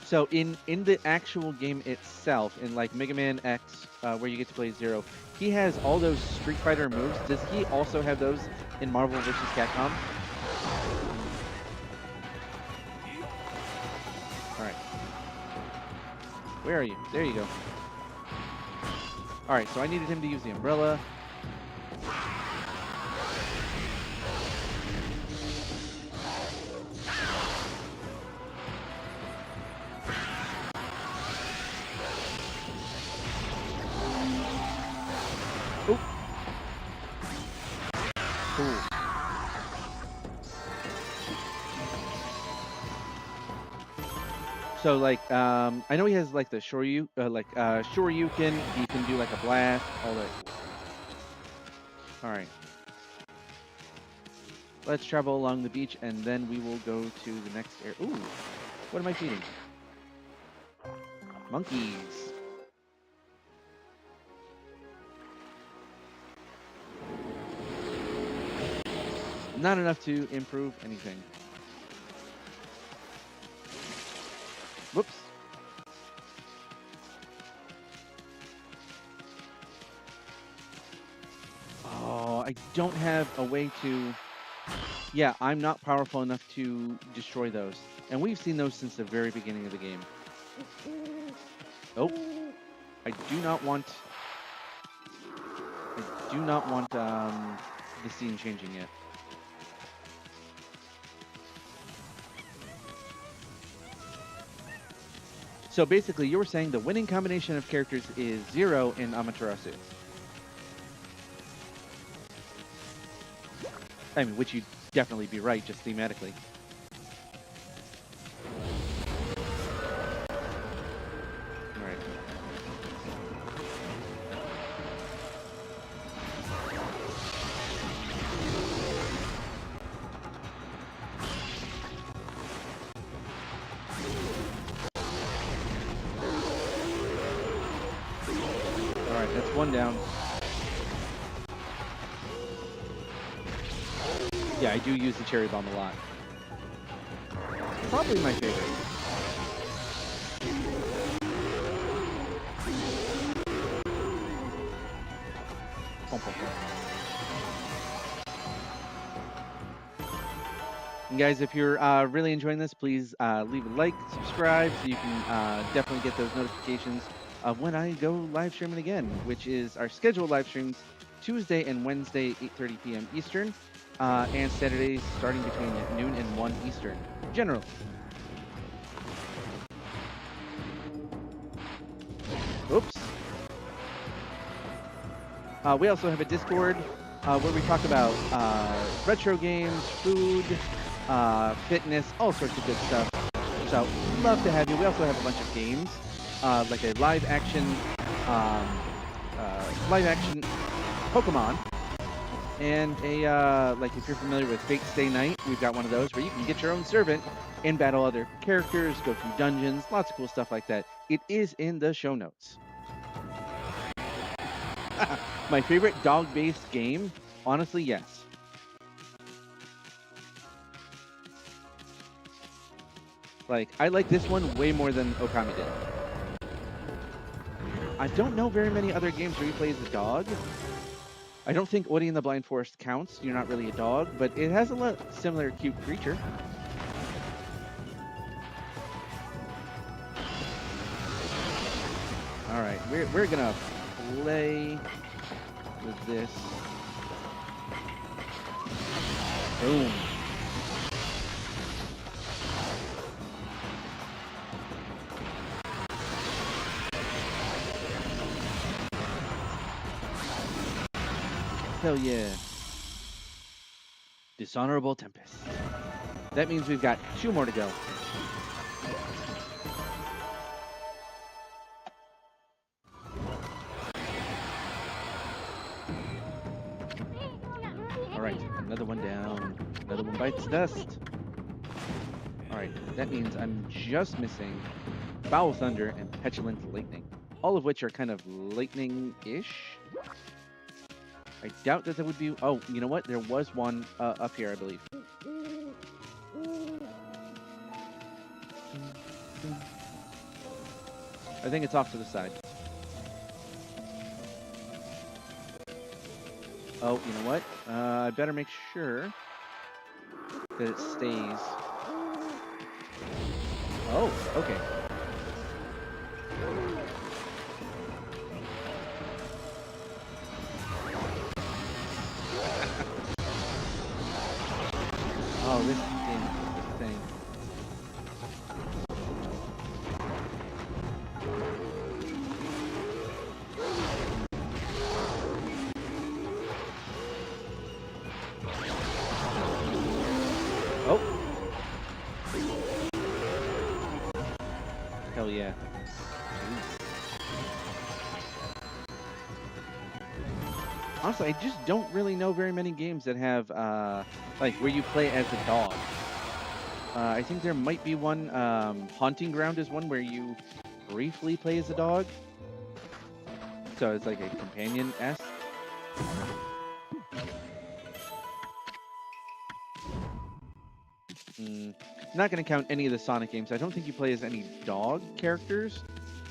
So in the actual game itself, in like Mega Man X, where you get to play 0, he has all those Street Fighter moves. Does he also have those in Marvel vs. Capcom? All right. Where are you? There you go. All right, so I needed him to use the umbrella. Oop. Cool. So like, I know he has like the Shoryuken. He can do like a blast, all that. All right. Let's travel along the beach, and then we will go to the next area. Ooh, what am I feeding? Monkeys. Not enough to improve anything. Whoops. Oh, I don't have a way to... Yeah, I'm not powerful enough to destroy those. And we've seen those since the very beginning of the game. Oh, I do not want the scene changing yet. So basically, you were saying the winning combination of characters is 0 in Amaterasu. I mean, which you'd definitely be right, just thematically. All right. All right, that's one down. Yeah, I do use the cherry bomb a lot. Probably my favorite. And guys, if you're really enjoying this, please leave a like, subscribe, so you can definitely get those notifications of when I go live streaming again, which is our scheduled live streams Tuesday and Wednesday, 8:30 p.m. Eastern, and Saturdays starting between noon and 1 Eastern, generally. Oops. We also have a Discord where we talk about retro games, food, fitness, all sorts of good stuff. So love to have you. We also have a bunch of games, like a live action Pokemon, and a like if you're familiar with Fate Stay Night, we've got one of those where you can get your own servant and battle other characters, go through dungeons, lots of cool stuff like that. It is in the show notes. My favorite dog-based game? Honestly, yes. Like, I like this one way more than Okami did. I don't know very many other games where you play as a dog. I don't think Ori and the Blind Forest counts. You're not really a dog, but it has a similar cute creature. All right, we're gonna play with this. Boom. Hell yeah. Dishonorable Tempest. That means we've got 2 more to go. All right, another one down. Another one bites dust. All right, that means I'm just missing Foul Thunder and Petulant Lightning, all of which are kind of lightning-ish. I doubt that there would be... Oh, you know what? There was one up here, I believe. I think it's off to the side. Oh, you know what? I better make sure that it stays. Oh, okay. Oh, this thing. Oh. Hell yeah. Honestly, I just don't really know very many games that have, like, where you play as a dog. I think there might be one, Haunting Ground is one where you briefly play as a dog. So it's like a companion-esque. Not going to count any of the Sonic games. I don't think you play as any dog characters.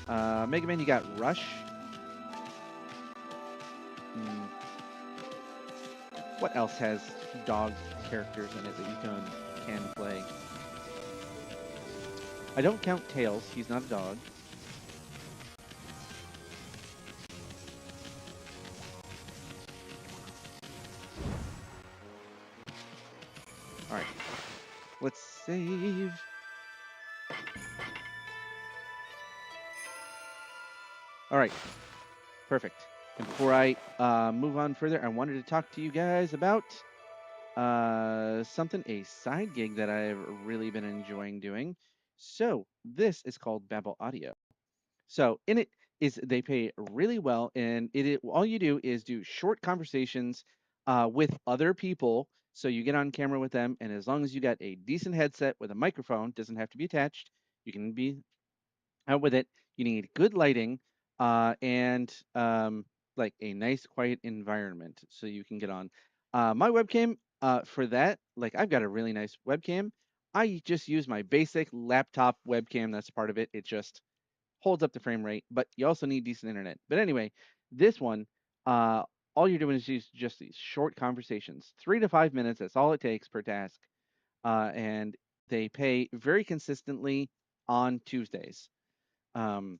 Mega Man, you got Rush. What else has dog characters in it that you can play? I don't count Tails. He's not a dog. All right. Let's save. All right, perfect. And before I move on further, I wanted to talk to you guys about something, a side gig that I've really been enjoying doing. So this is called Babel Audio. So in it is they pay really well, and all you do is do short conversations with other people. So you get on camera with them, and as long as you got a decent headset with a microphone, doesn't have to be attached. You can be out with it. You need good lighting and like a nice quiet environment so you can get on. My webcam for that, like I've got a really nice webcam. I just use my basic laptop webcam. That's part of it. It just holds up the frame rate, but you also need decent internet. But anyway, this one, uh, all you're doing is use just these short conversations, 3 to 5 minutes. That's all it takes per task, and they pay very consistently on Tuesdays. Um,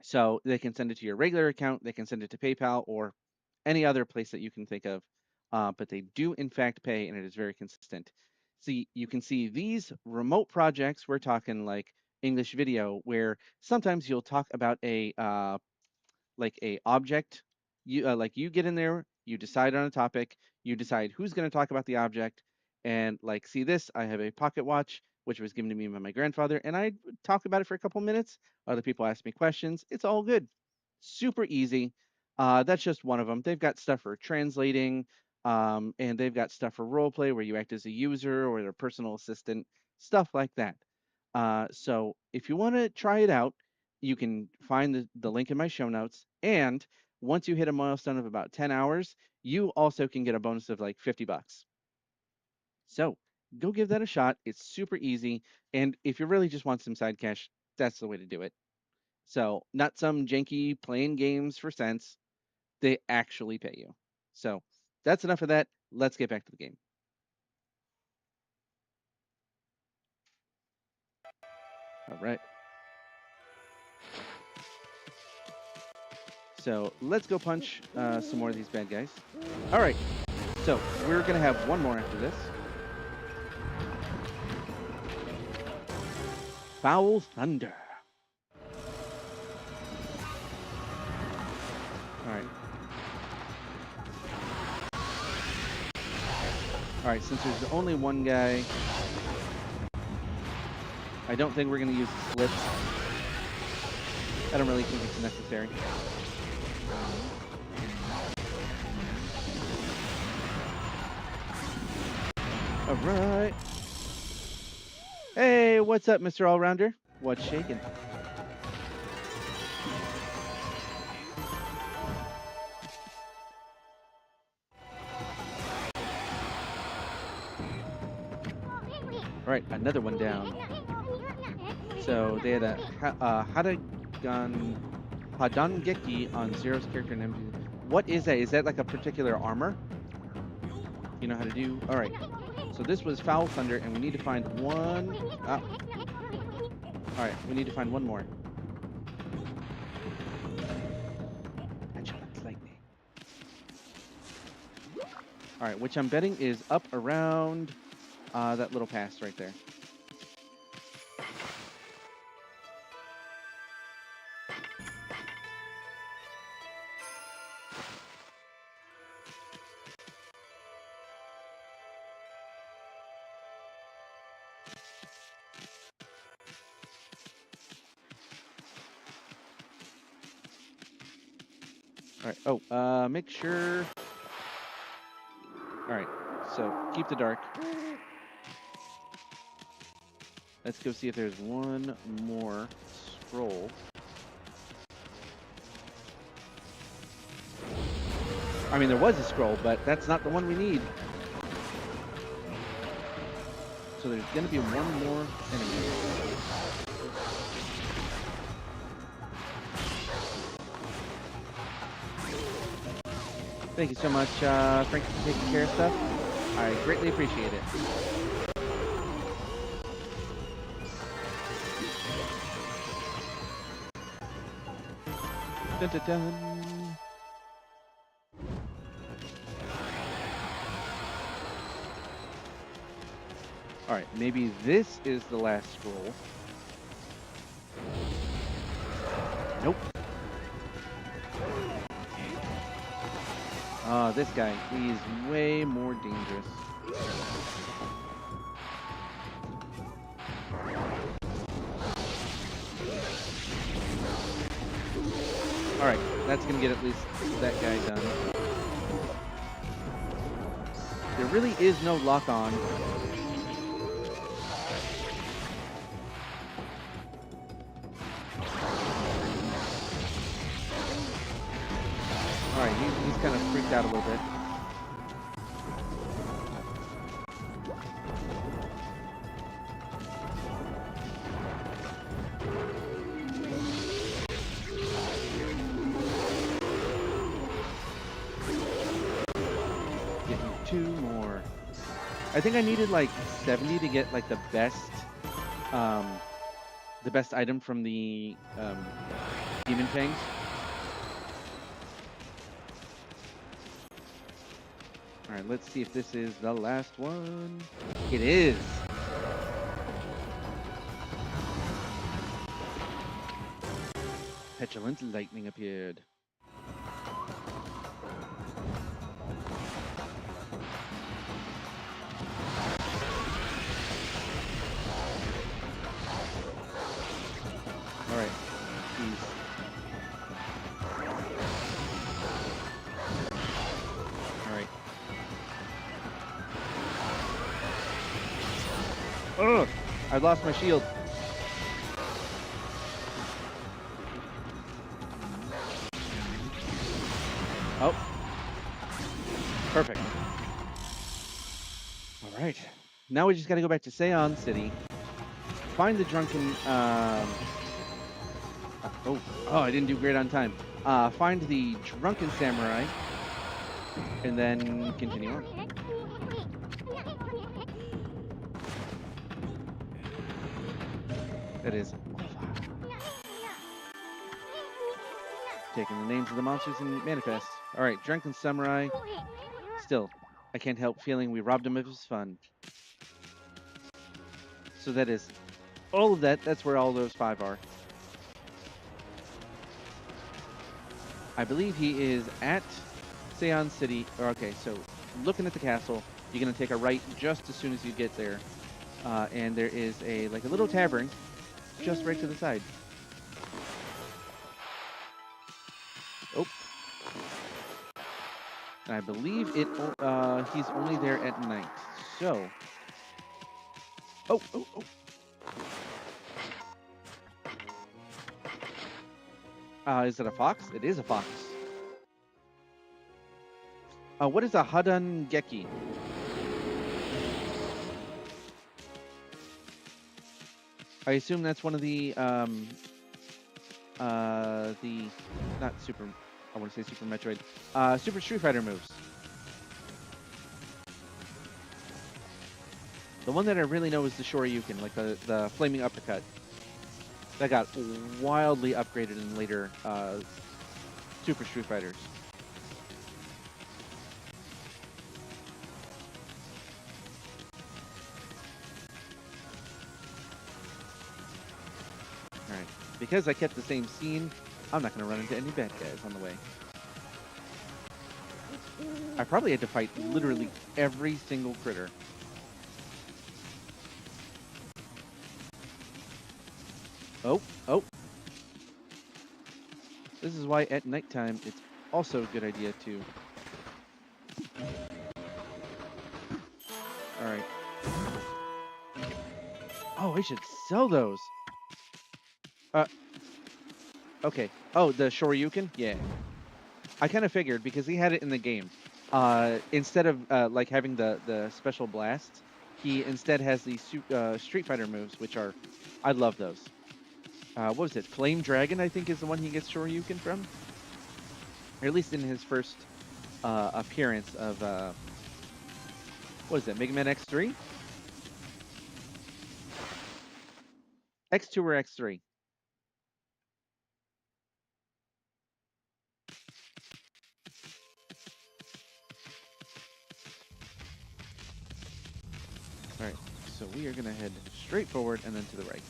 so they can send it to your regular account, they can send it to PayPal or any other place that you can think of. But they do in fact pay, and it is very consistent. See, you can see these remote projects. We're talking like English video, where sometimes you'll talk about a like a object. You get in there, you decide on a topic, you decide who's going to talk about the object, and like see this, I have a pocket watch which was given to me by my grandfather, and I talk about it for a couple minutes. Other people ask me questions. It's all good, super easy. That's just one of them. They've got stuff for translating, and they've got stuff for role play where you act as a user or their personal assistant, stuff like that. So if you want to try it out, you can find the link in my show notes. And once you hit a milestone of about 10 hours, you also can get a bonus of like $50. So go give that a shot. It's super easy. And if you really just want some side cash, that's the way to do it. So not some janky playing games for cents. They actually pay you. So that's enough of that. Let's get back to the game. All right. So let's go punch some more of these bad guys. All right. So we're going to have one more after this. Foul Thunder. All right. All right, since there's only one guy, I don't think we're going to use the slips. I don't really think it's necessary. All right. Hey, what's up, Mr. All-Rounder? What's shaking? All right, another one down. So they had a Hadangeki on Zero's character name. What is that? Is that like a particular armor? You know how to do? All right. So this was Foul Thunder, and we need to find one. All right, we need to find one more. Lightning. All right, which I'm betting is up around that little pass right there. All right. Oh, make sure. All right. So keep the dark. Let's go see if there's one more scroll. I mean, there was a scroll, but that's not the one we need. So there's going to be one more enemy. Thank you so much, Frank, for taking care of stuff. I greatly appreciate it. Dun, dun, dun. All right, maybe this is the last scroll. Nope. This guy, he's way more dangerous. Alright, that's gonna get at least that guy done. There really is no lock on. Alright, he's kind of freaked out a little bit. Getting 2 more. I think I needed like 70 to get like the best item from the demon fangs. All right, let's see if this is the last one. It is. Petulant lightning appeared. All right, jeez. All right. Oh, I lost my shield. Oh, perfect. All right, now we just got to go back to Seon City, find the drunken. I didn't do great on time. Find the drunken samurai, and then continue on. That is taking the names of the monsters and manifest. All right, drunken samurai. Still, I can't help feeling we robbed him of his fun. So that is all of that. That's where all those 5 are. I believe he is at Seon City. Okay, so looking at the castle, you're gonna take a right just as soon as you get there, and there is a little tavern just right to the side. Oh, and I believe he's only there at night. So, oh. Is it a fox? It is a fox. What is a Hadan Geki? I assume that's one of the not Super. I want to say Super Metroid. Super Street Fighter moves. The one that I really know is the Shoryuken, like the flaming uppercut. That got wildly upgraded in later Super Street Fighters. Alright. Because I kept the same scene, I'm not going to run into any bad guys on the way. I probably had to fight literally every single critter. Oh. This is why at nighttime it's also a good idea to... Alright. Oh, I should sell those. Okay. Oh, the Shoryuken? Yeah. I kind of figured because he had it in the game. Instead of like having the special blast, he instead has the Street Fighter moves, which are... I love those. What was it? Flame Dragon, I think, is the one he gets Shoryuken from. Or at least in his first appearance of... what is it? Mega Man X3? X2 or X3? Alright, so we are going to head straight forward and then to the right.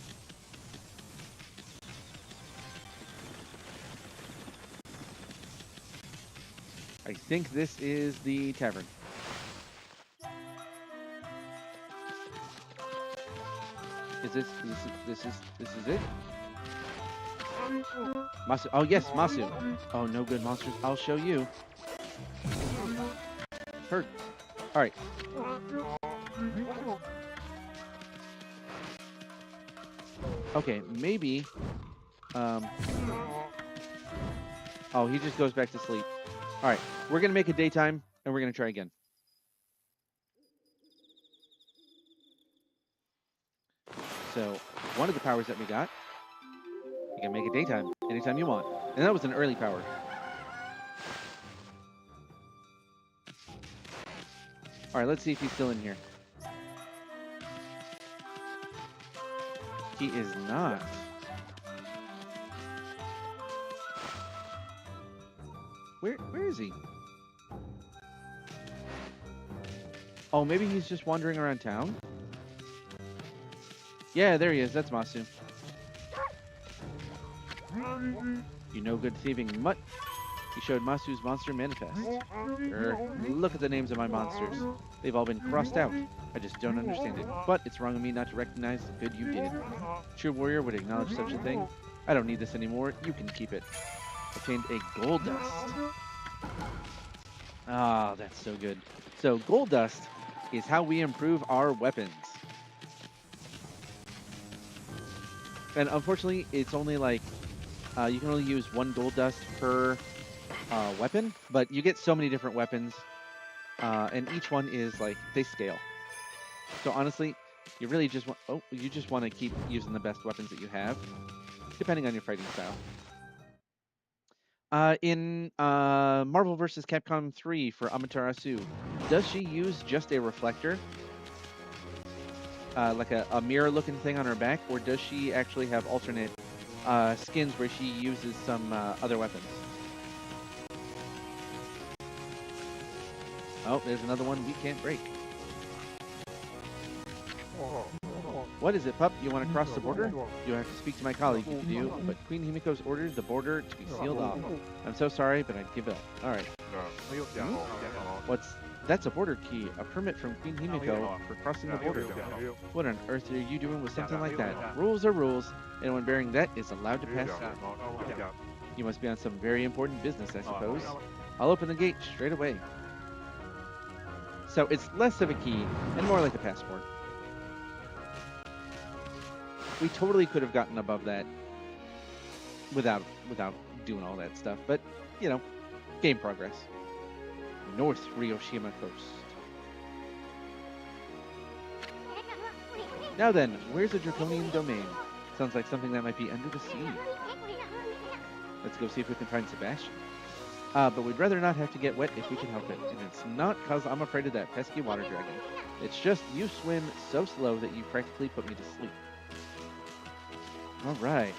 I think this is the tavern. Is this is it? Masu. Oh yes, Masu. Oh no good monsters. I'll show you. Hurt. All right. Okay, maybe. Oh, he just goes back to sleep. All right, we're gonna make it daytime, and we're gonna try again. So one of the powers that we got, you can make it daytime anytime you want, and that was an early power. All right, let's see if he's still in here. He is not. Where is he? Oh, maybe he's just wandering around town? Yeah, there he is. That's Masu. You no good thieving mutt. He showed Masu's monster manifest. Look at the names of my monsters. They've all been crossed out. I just don't understand it. But it's wrong of me not to recognize the good you did. True warrior would acknowledge such a thing. I don't need this anymore. You can keep it. Obtained a gold dust. Ah, that's so good. So gold dust is how we improve our weapons. And unfortunately, it's only like you can only use one gold dust per weapon, but you get so many different weapons, and each one is like they scale. So honestly, you really just want to keep using the best weapons that you have, depending on your fighting style. In Marvel vs. Capcom 3 for Amaterasu, does she use just a reflector? Like a mirror-looking thing on her back, or does she actually have alternate skins where she uses some other weapons? Oh, there's another one we can't break. What is it, pup? You want to cross the border? You have to speak to my colleague if you do, but Queen Himiko's ordered the border to be sealed off. I'm so sorry, but I'd give up. All right. That's a border key, a permit from Queen Himiko for crossing the border. What on earth are you doing with something like that? Rules are rules. Anyone bearing that is allowed to pass through. You must be on some very important business, I suppose. I'll open the gate straight away. So it's less of a key and more like a passport. We totally could have gotten above that without doing all that stuff, but you know, game progress. North Ryoshima coast. Now then, where's the draconian domain? Sounds like something that might be under the sea. Let's go see if we can find Sebastian. But we'd rather not have to get wet if we can help it. And it's not because I'm afraid of that pesky water dragon. It's just you swim so slow that you practically put me to sleep. All right.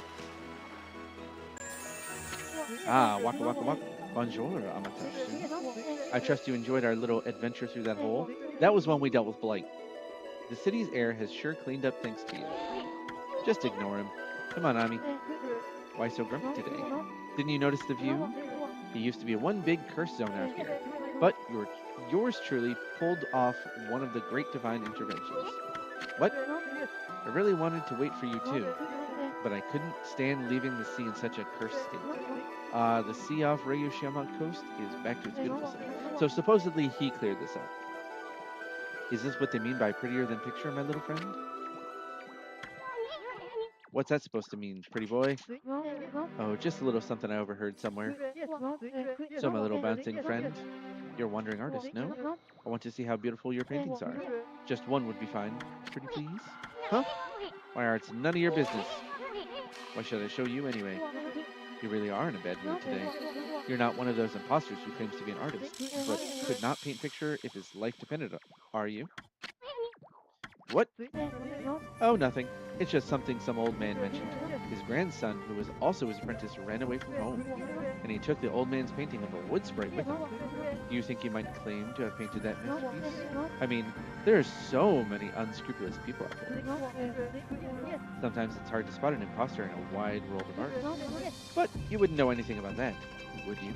Ah, waka waka waka. Bonjour, Amaterasu. I trust you enjoyed our little adventure through that hole. That was when we dealt with blight. The city's air has sure cleaned up thanks to you. Just ignore him. Come on, Ami. Why so grumpy today? Didn't you notice the view? It used to be one big curse zone out here, but yours truly pulled off one of the great divine interventions. What? I really wanted to wait for you too, but I couldn't stand leaving the sea in such a cursed state. The sea off Ryoshima coast is back to its beautiful side. So supposedly he cleared this up. Is this what they mean by prettier than picture, my little friend? What's that supposed to mean, pretty boy? Oh, just a little something I overheard somewhere. So, my little bouncing friend, you're a wandering artist, no? I want to see how beautiful your paintings are. Just one would be fine. Pretty please? Huh? My art's none of your business. Why should I show you anyway? You really are in a bad mood today. You're not one of those imposters who claims to be an artist, but could not paint picture if his life depended on it, are you? What? Oh, nothing. It's just something some old man mentioned. His grandson, who was also his apprentice, ran away from home, and he took the old man's painting of a wood sprite with him. Do you think he might claim to have painted that masterpiece? I mean, there are so many unscrupulous people out there. Sometimes it's hard to spot an imposter in a wide world of art. But you wouldn't know anything about that, would you?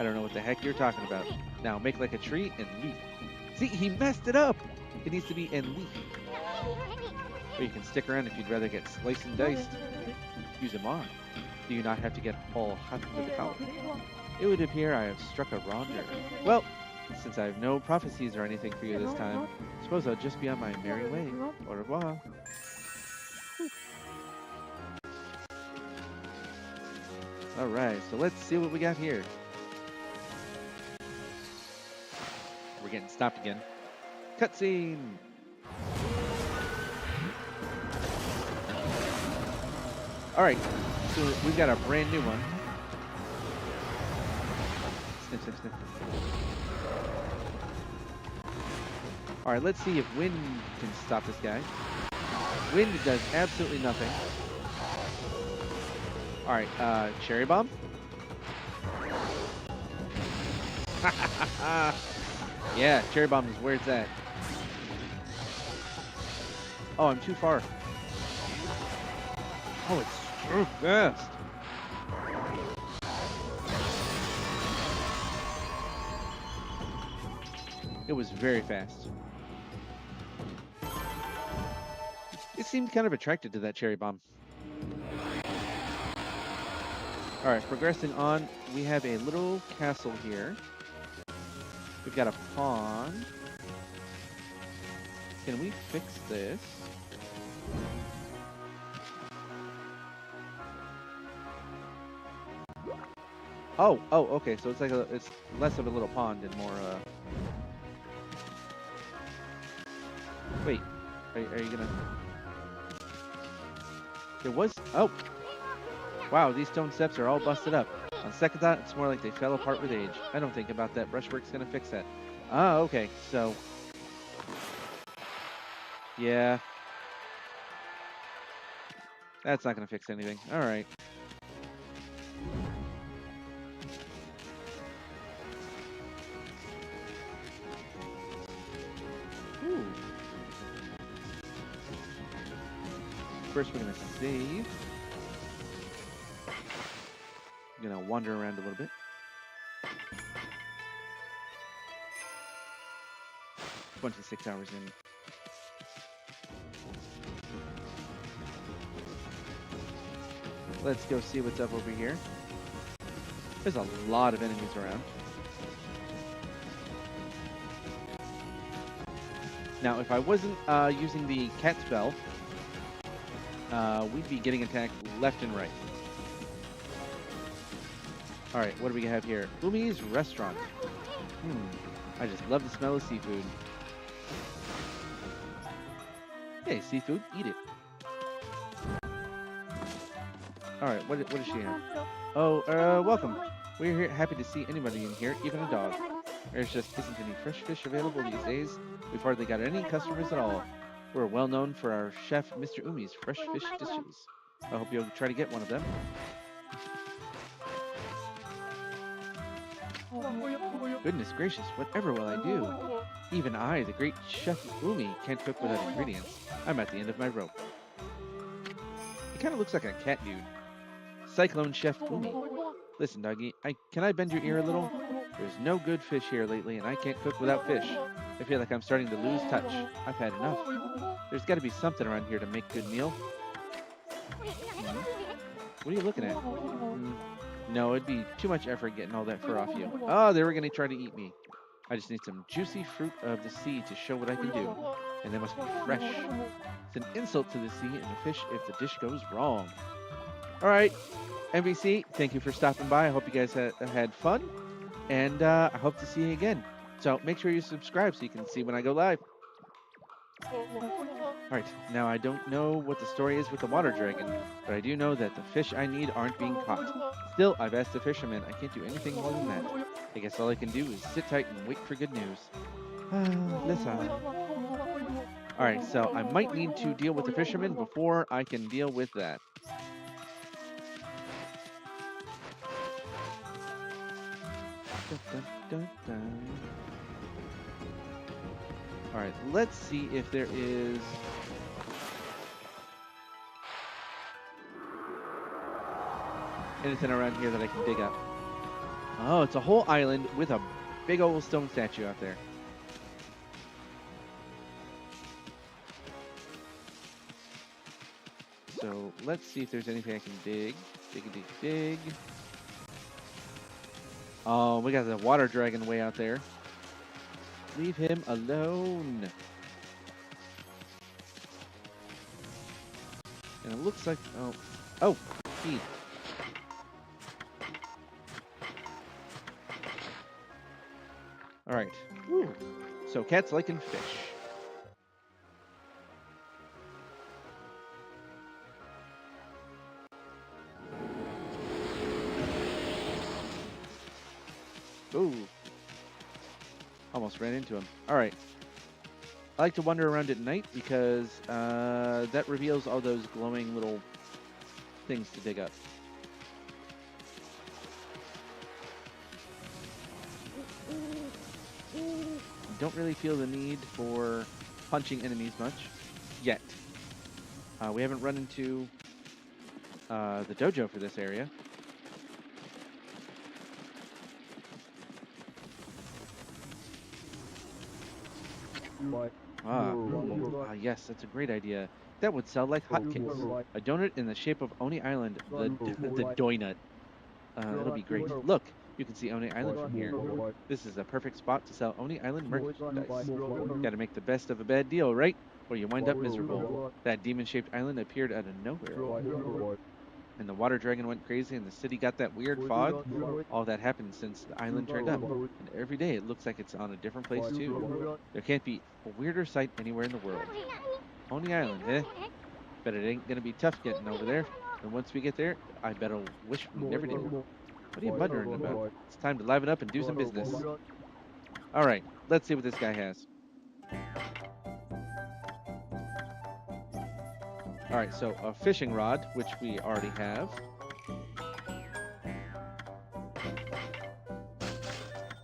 I don't know what the heck you're talking about. Now make like a tree and leaf. See, he messed it up. It needs to be and leaf. Or you can stick around if you'd rather get sliced and diced. Use a mod. Do you not have to get all hot into the collar? It would appear I have struck a wrong nerve. Well, since I have no prophecies or anything for you this time, suppose I'll just be on my merry way. Au revoir. Alright, so let's see what we got here. We're getting stopped again. Cutscene! Alright, so we've got a brand new one. Snip, snip, snip. Alright, let's see if wind can stop this guy. Wind does absolutely nothing. Alright, cherry bomb? Yeah, cherry bomb is where it's at. Oh, I'm too far. Oh, it's so fast. It was very fast. It seemed kind of attracted to that cherry bomb. Alright, progressing on, we have a little castle here. We've got a pond. Can we fix this? Oh, okay. So it's like it's less of a little pond and more. Wait, are you gonna? There was. Oh, wow. These stone steps are all busted up. On second thought, it's more like they fell apart with age. I don't think about that. Brushwork's gonna fix that. Ah, okay. So, yeah, that's not gonna fix anything. All right. Ooh. First, we're gonna save. I'm gonna wander around a little bit. 26 hours in. Let's go see what's up over here. There's a lot of enemies around. Now, if I wasn't using the cat spell, we'd be getting attacked left and right. Alright, what do we have here? Umi's Restaurant. I just love the smell of seafood. Hey, seafood, eat it. Alright, what does she have? Oh, welcome. We're here, happy to see anybody in here, even a dog. There just isn't any fresh fish available these days. We've hardly got any customers at all. We're well known for our chef, Mr. Umi's fresh fish dishes. I hope you'll try to get one of them. Goodness gracious, whatever will I do? Even I, the great Chef Umi, can't cook without ingredients. I'm at the end of my rope. He kind of looks like a cat dude. Cyclone Chef Umi. Listen, doggy, can I bend your ear a little? There's no good fish here lately, and I can't cook without fish. I feel like I'm starting to lose touch. I've had enough. There's got to be something around here to make a good meal. What are you looking at? No, it'd be too much effort getting all that fur off you. Oh, they were going to try to eat me. I just need some juicy fruit of the sea to show what I can do. And they must be fresh. It's an insult to the sea and the fish if the dish goes wrong. All right, MVC, thank you for stopping by. I hope you guys had fun. And I hope to see you again. So make sure you subscribe so you can see when I go live. Alright, now I don't know what the story is with the water dragon, but I do know that the fish I need aren't being caught. Still, I've asked the fisherman. I can't do anything more than that. I guess all I can do is sit tight and wait for good news. Listen. Alright, so I might need to deal with the fisherman before I can deal with that. Dun, dun, dun. Alright, let's see if there is... anything around here that I can dig up. Oh, it's a whole island with a big old stone statue out there. So let's see if there's anything I can dig. Dig. Oh, we got the water dragon way out there. Leave him alone. And it looks like, oh, feed. All right. Woo. So cats liking fish. Ooh. Almost ran into him. All right. I like to wander around at night because that reveals all those glowing little things to dig up. Don't really feel the need for punching enemies much yet. We haven't run into the dojo for this area. Yes, that's a great idea. That would sell like hotcakes. A donut in the shape of Oni Island, the doinut. It'll be great. Look, you can see Oni Island from here. This is a perfect spot to sell Oni Island merchandise. Gotta make the best of a bad deal, right? Or you wind up miserable. That demon-shaped island appeared out of nowhere. And the water dragon went crazy and the city got that weird fog. All that happened since the island turned up. And every day it looks like it's on a different place too. There can't be a weirder sight anywhere in the world. Oni Island, eh? But it ain't gonna be tough getting over there. And once we get there, I bet I'll wish we never did. What are you muttering about? It's time to liven up and do some business. All right, let's see what this guy has. All right, so a fishing rod, which we already have.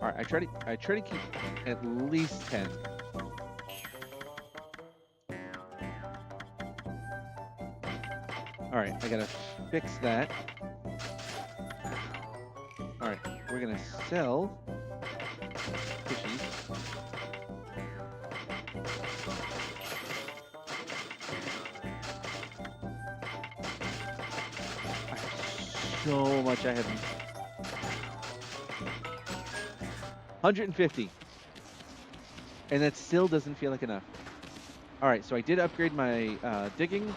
All right, I try to keep at least 10. All right, I gotta fix that. All right, we're gonna sell fishies. So much I haven't. 150. And that still doesn't feel like enough. All right, so I did upgrade my digging.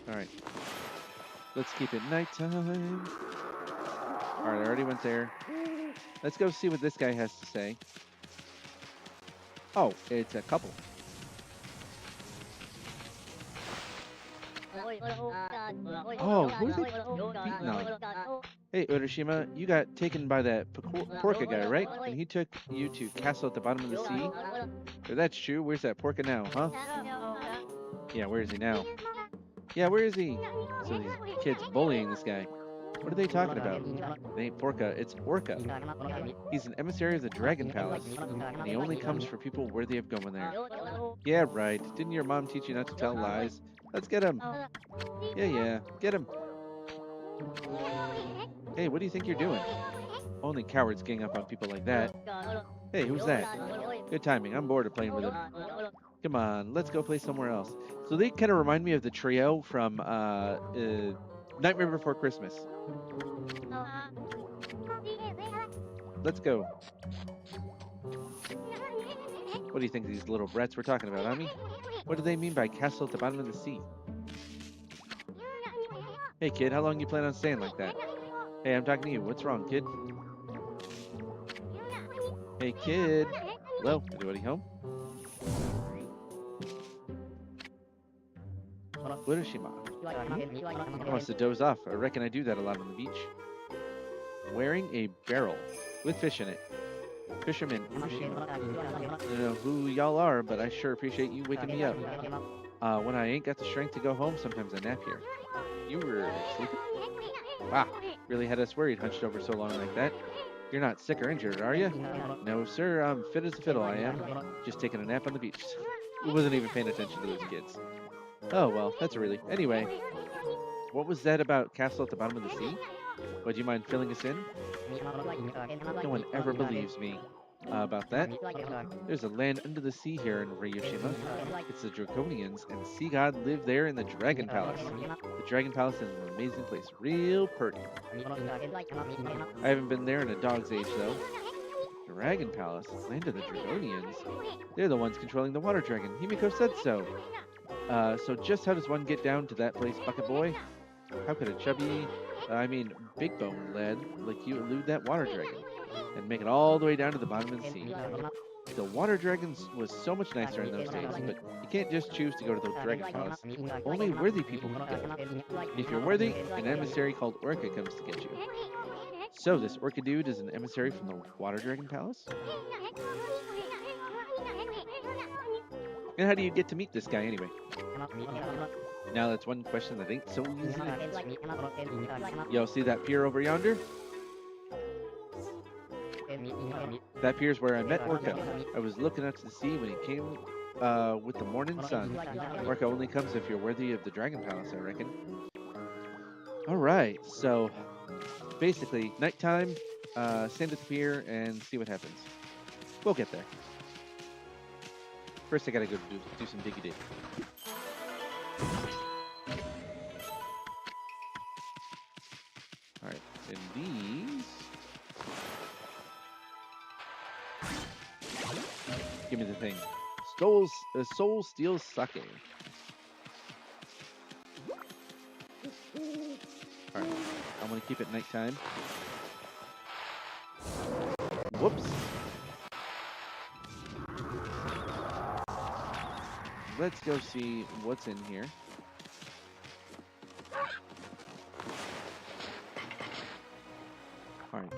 All right. Let's keep it nighttime. All right, I already went there. Let's go see what this guy has to say. Oh, it's a couple. Oh, who's they beating on? Hey, Urashima, you got taken by that Porka guy, right? And he took you to castle at the bottom of the sea? If that's true, where's that Porka now, huh? Yeah, where is he now? Yeah, where is he? So these kids bullying this guy. What are they talking about? It ain't Porka, it's Orca. He's an emissary of the Dragon Palace, and he only comes for people worthy of going there. Yeah, right. Didn't your mom teach you not to tell lies? Let's get him. Yeah, get him. Hey, what do you think you're doing? Only cowards gang up on people like that. Hey, who's that? Good timing. I'm bored of playing with him. Come on, let's go play somewhere else. So they kind of remind me of the trio from Nightmare Before Christmas. Let's go. What do you think of these little brats we're talking about, Ami? What do they mean by castle at the bottom of the sea? Hey, kid, how long you plan on staying like that? Hey, I'm talking to you. What's wrong, kid? Hey, kid. Hello? Anybody home? Urashima. I must have dozed off. I reckon I do that a lot on the beach. Wearing a barrel with fish in it. Fisherman, Urashima. I don't know who y'all are, but I sure appreciate you waking me up. When I ain't got the strength to go home, sometimes I nap here. You were sleeping? Wow, really had us worried hunched over so long like that. You're not sick or injured, are you? No, sir, I'm fit as a fiddle, I am. Just taking a nap on the beach. wasn't even paying attention to those kids. Oh, well, that's a relief. Anyway, what was that about castle at the bottom of the sea? Would you mind filling us in? No one ever believes me about that. There's a land under the sea here in Ryushima. It's the Draconians, and Sea God live there in the Dragon Palace. The Dragon Palace is an amazing place, real pretty. I haven't been there in a dog's age, though. Dragon Palace, land of the Draconians. They're the ones controlling the water dragon. Himiko said so. So just how does one get down to that place, Bucket Boy? How could a chubby, big bone lad like you elude that water dragon and make it all the way down to the bottom of the sea? The water dragons was so much nicer in those days, but you can't just choose to go to the dragon palace. Only worthy people can go. And if you're worthy, an emissary called Orca comes to get you. So this Orca dude is an emissary from the water dragon palace? And how do you get to meet this guy anyway? Now that's one question that ain't so easy to answer. Yo, see that pier over yonder? That pier's where I met Orca. I was looking out to the sea when he came with the morning sun. Orca only comes if you're worthy of the Dragon Palace, I reckon. Alright, so basically, nighttime, stand at the pier and see what happens. We'll get there. First I gotta go do some diggy dig. Alright, and these... Give me the thing. Soul steals sake. Alright, I'm gonna keep it nighttime. Whoops. Let's go see what's in here. Alright.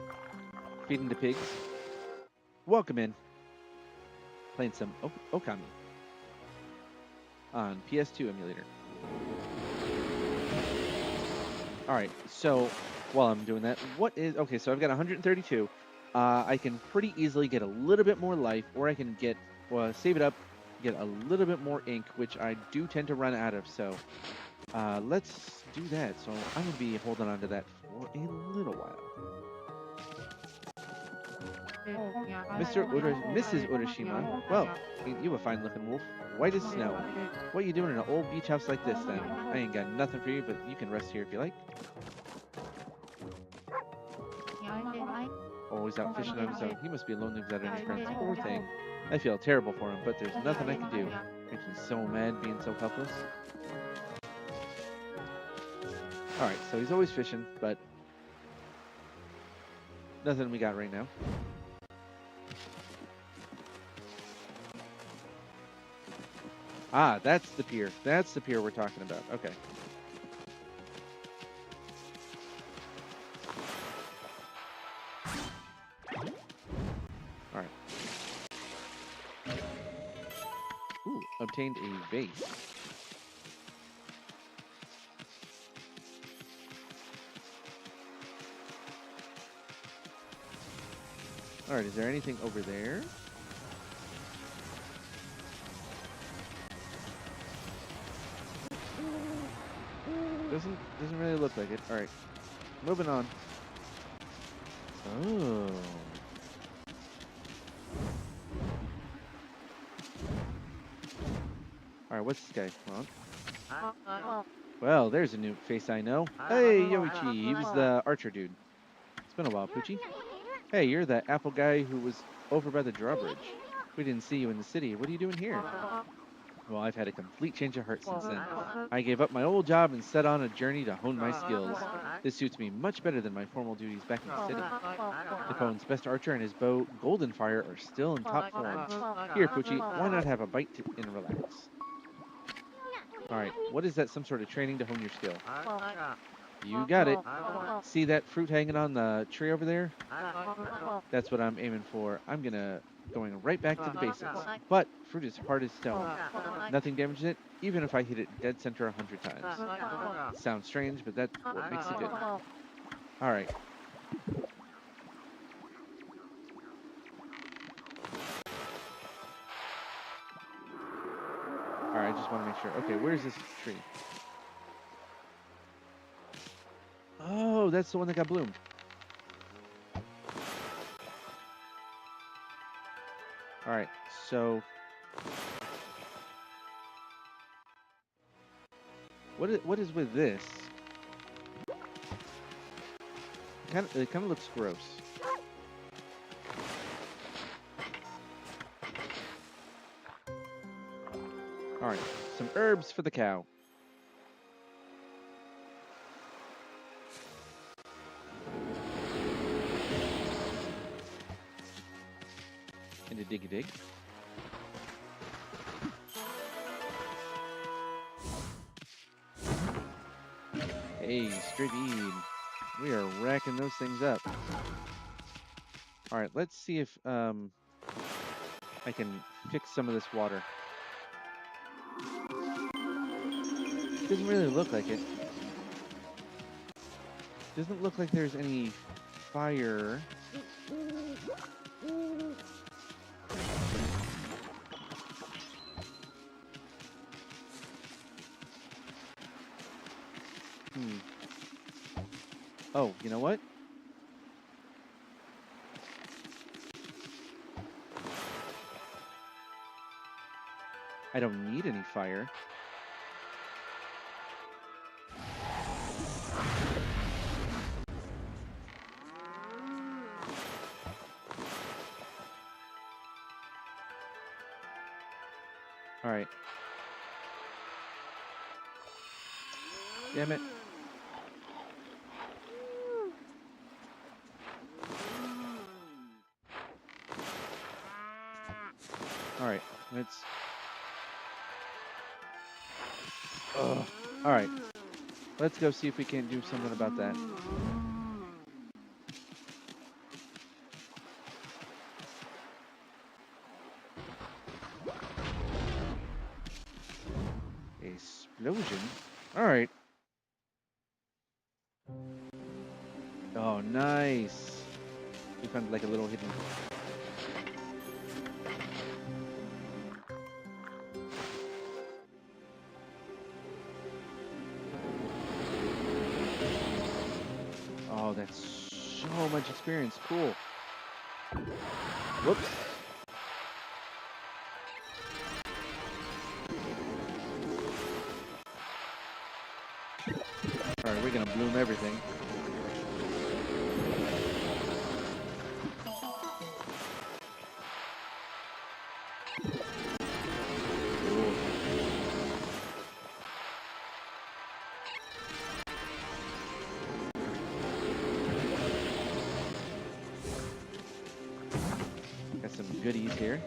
Feeding the pigs. Welcome in. Playing some Okami on PS2 emulator. Alright, so while I'm doing that, okay, so I've got 132. I can pretty easily get a little bit more life, or I can save it up, get a little bit more ink, which I do tend to run out of, so let's do that. So I'm going to be holding on to that for a little while. Mrs. Urashima, well, ain't you a fine-looking wolf? White as snow. What you doing in an old beach house like this, then? I ain't got nothing for you, but you can rest here if you like. Always out fishing on his own. He must be lonely without any friends. Poor thing. I feel terrible for him, but there's nothing I can do. Makes me so mad being so helpless. Alright, so he's always fishing, but nothing we got right now. Ah, that's the pier. That's the pier we're talking about. Okay. Alright. Ooh, obtained a vase. Alright, is there anything over there? Doesn't really look like it. Alright. Moving on. Oh. Alright, what's this guy? Come on. Well, there's a new face I know. Hey, Yoichi. He was the archer dude. It's been a while, Poochie. Hey, you're that apple guy who was over by the drawbridge. We didn't see you in the city. What are you doing here? Well, I've had a complete change of heart since then. I gave up my old job and set on a journey to hone my skills. This suits me much better than my formal duties back in the city. Nippon's best archer and his bow, Golden Fire, are still in top form. Here, Poochie, why not have a bite and relax? Alright, what is that, some sort of training to hone your skill? You got it. See that fruit hanging on the tree over there? That's what I'm aiming for. I'm going right back to the basics. But fruit is hard as stone. Nothing damages it, even if I hit it dead center 100 times. Sounds strange, but that's what makes it good. Alright. want to make sure. Okay, where's this tree? Oh, that's the one that got bloomed. All right, so what is with this? It kind of looks gross. All right, some herbs for the cow. And a diggy dig. Hey, straight bead. We are racking those things up. All right, let's see if I can fix some of this water. Doesn't really look like it. Doesn't look like there's any fire. Oh, you know what? I don't need any fire. All right. Damn it. All right, let's... Ugh. All right, let's go see if we can do something about that. Explosion? All right. Oh, nice. We found like a little hidden... Oh, that's so much experience. Cool. Whoops. All right, we're gonna bloom everything. Got some goodies here.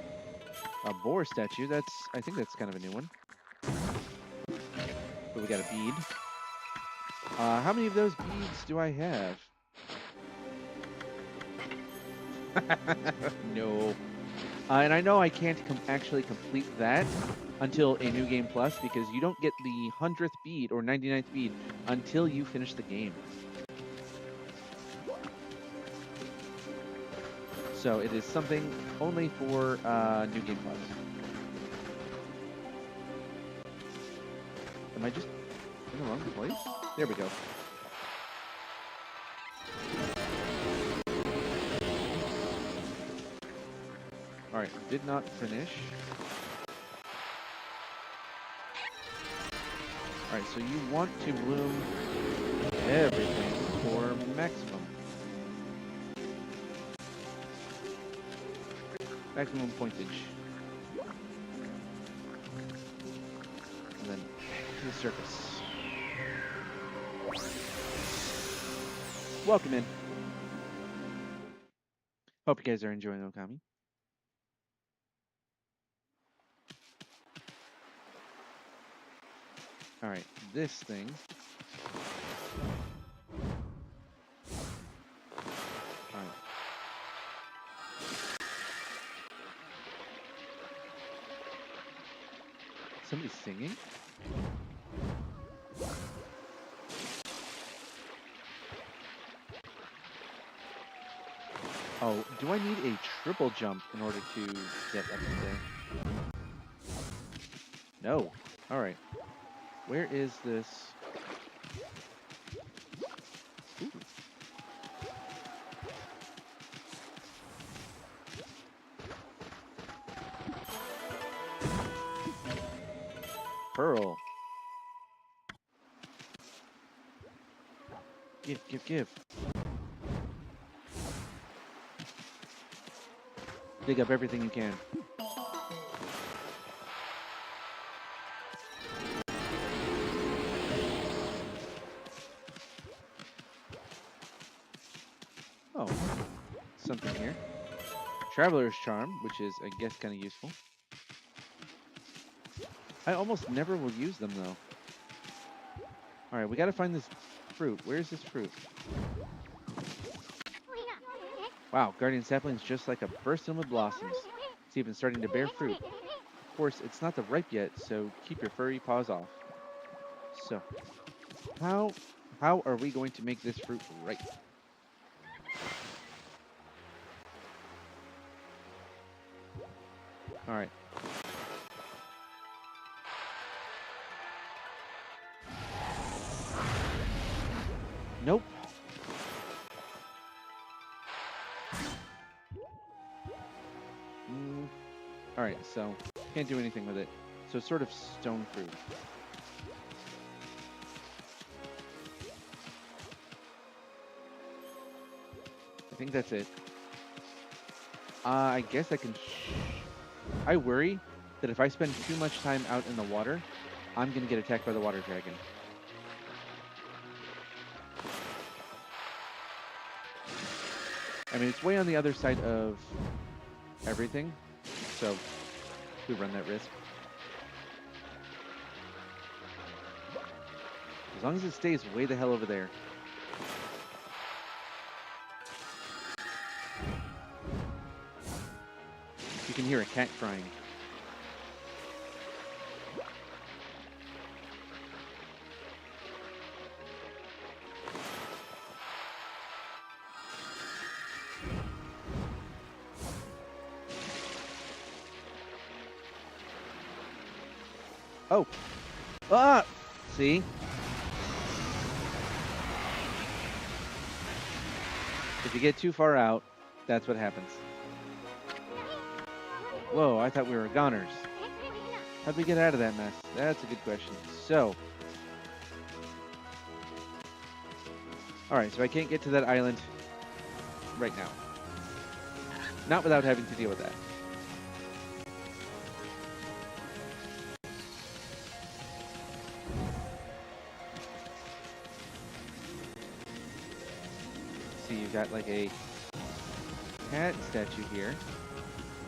A boar statue. I think that's kind of a new one. But we got a bead. How many of those beads do I have? No. And I know I can't actually complete that until a New Game Plus because you don't get the 100th bead or 99th bead until you finish the game. So it is something only for New Game Plus. Am I just in the wrong place? There we go. All right, did not finish. All right, so you want to bloom everything for maximum. Maximum pointage. And then to the surface. Welcome in. Hope you guys are enjoying Okami. All right, this thing. All right. Somebody's singing? Oh, do I need a triple jump in order to get up there? No. All right. Where is this? Ooh. Pearl. Give. Dig up everything you can. Oh, something here. Traveler's Charm, which is, I guess, kind of useful. I almost never will use them, though. All right, we got to find this fruit. Where's this fruit? Wow, Guardian Sapling's just like a bursting with blossoms. It's even starting to bear fruit. Of course, it's not the ripe yet, so keep your furry paws off. So, how are we going to make this fruit ripe? All right. Nope. All right, so can't do anything with it. So it's sort of stone fruit. I think that's it. I guess I can... I worry that if I spend too much time out in the water, I'm going to get attacked by the water dragon. I mean, it's way on the other side of everything, so we run that risk. As long as it stays way the hell over there. You can hear a cat crying. Oh! Ah! See? If you get too far out, that's what happens. Whoa, I thought we were goners. How'd we get out of that mess? That's a good question. So... Alright, so I can't get to that island right now. Not without having to deal with that. See, you've got like a cat statue here.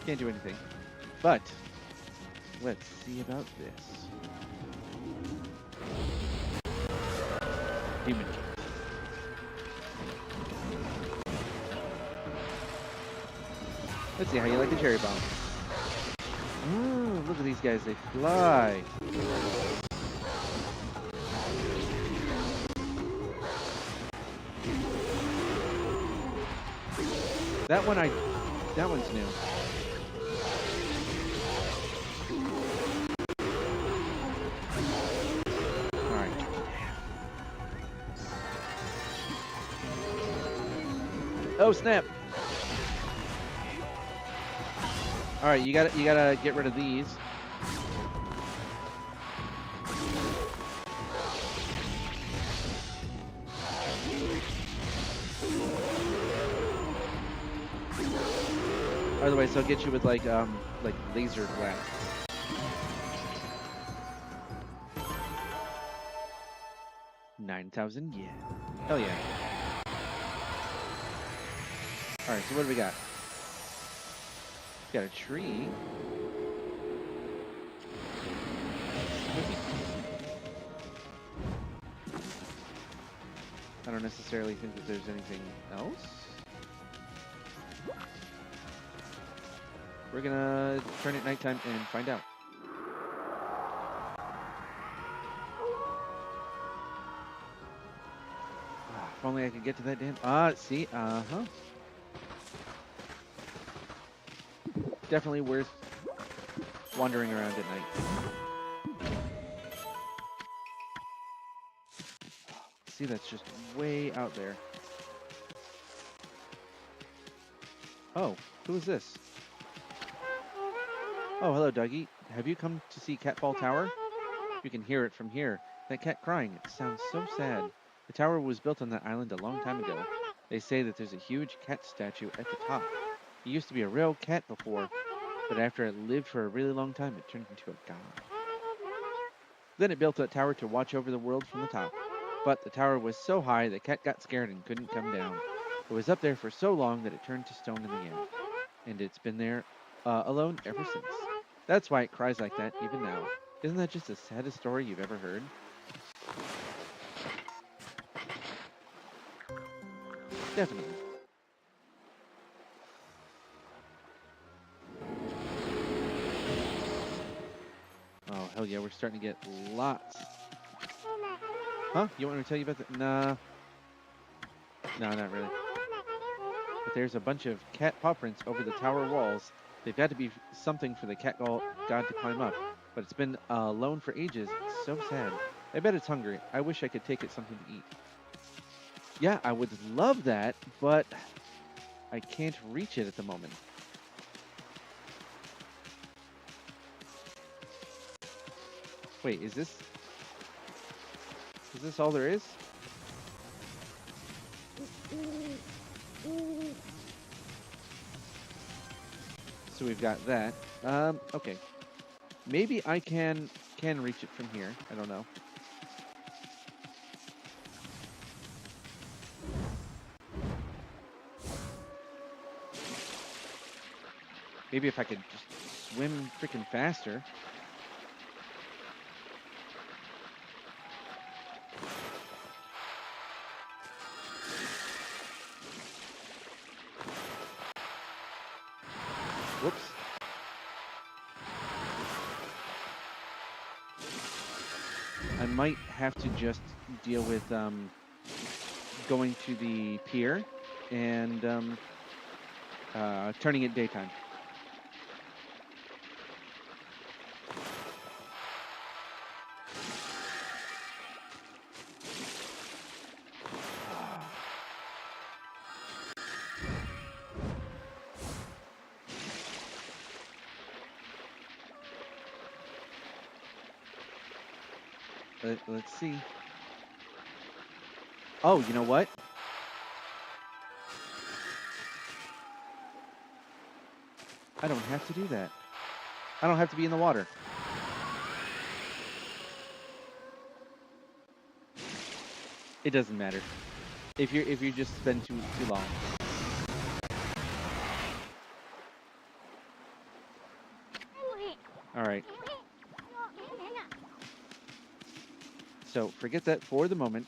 Can't do anything. But, let's see about this. Demon King. Let's see how you like the cherry bomb. Ooh, look at these guys, they fly. That one's new. Alright. Oh snap! Alright, you gotta get rid of these. Otherwise, they'll get you with like laser blasts. $9,000 yen. Hell yeah. Alright, so what do we got? Got a tree. I don't necessarily think that there's anything else. We're gonna turn it nighttime and find out. If only I could get to that damn... see? Uh-huh. Definitely worth wandering around at night. see that's just way out there. Oh, who is this? Oh, hello, Dougie. Have you come to see Catfall Tower? You can hear it from here. That cat crying, it sounds so sad. The tower was built on that island a long time ago. They say that there's a huge cat statue at the top. It used to be a real cat before, but after it lived for a really long time, it turned into a god. Then it built that tower to watch over the world from the top. But the tower was so high, the cat got scared and couldn't come down. It was up there for so long that it turned to stone in the end. And it's been there alone ever since. That's why it cries like that even now. Isn't that just the saddest story you've ever heard? Definitely. Oh, hell yeah, we're starting to get lots. Huh? You want me to tell you about that? Nah. No, not really. But there's a bunch of cat paw prints over the tower walls. They've got to be something for the cat god to climb up. But it's been alone for ages. It's so sad. I bet it's hungry. I wish I could take it something to eat. Yeah, I would love that, but I can't reach it at the moment. Wait, is this all there is? So we've got that. Okay. Maybe I can reach it from here. I don't know. Maybe if I could just swim freaking faster. Whoops. I might have to just deal with going to the pier and turning it daytime. Let's see. Oh, you know what? I don't have to do that. I don't have to be in the water. It doesn't matter. If you just spend too long. All right. So forget that for the moment.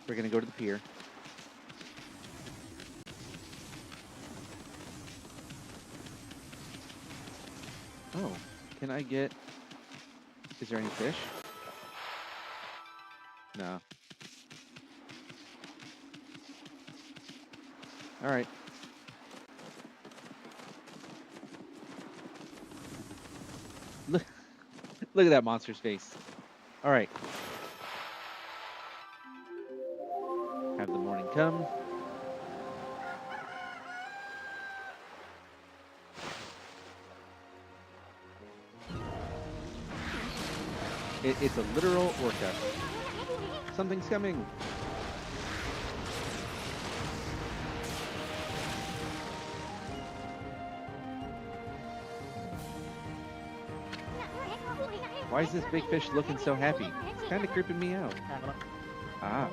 We're gonna go to the pier. Oh, can I get... Is there any fish? No. All right. Look at that monster's face. All right. Have the morning come. It's a literal orca. Something's coming. Why is this big fish looking so happy? It's kind of creeping me out. Ah.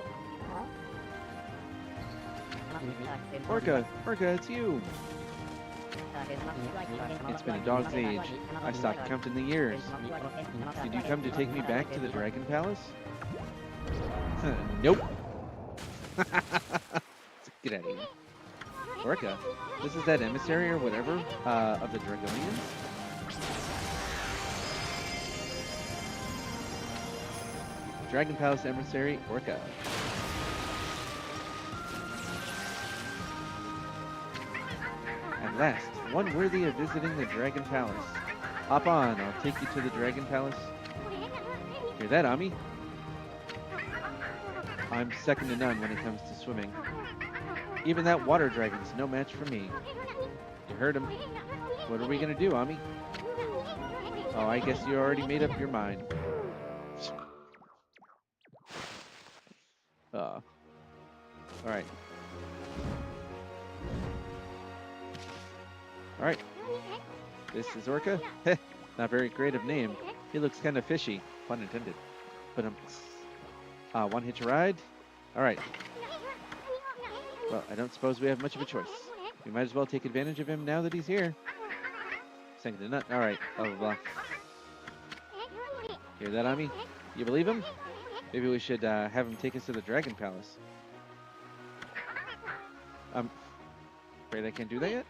Orca, it's you. It's been a dog's age. I stopped counting the years. Did you come to take me back to the Dragon Palace? Nope. Get out of here. Orca, this is that emissary or whatever of the Dragonians? Dragon Palace emissary, Orca. At last, one worthy of visiting the Dragon Palace. Hop on, I'll take you to the Dragon Palace. Hear that, Ami? I'm second to none when it comes to swimming. Even that water dragon's no match for me. You heard him. What are we gonna do, Ami? Oh, I guess you already made up your mind. All right. All right. This is Orca. Heh, not very creative name. He looks kind of fishy, pun intended. But one hitch a ride. All right. Well, I don't suppose we have much of a choice. We might as well take advantage of him now that he's here. Second to none. All right. Blah blah blah. Hear that, Ami? You believe him? Maybe we should have him take us to the Dragon Palace. Afraid I can't do that yet?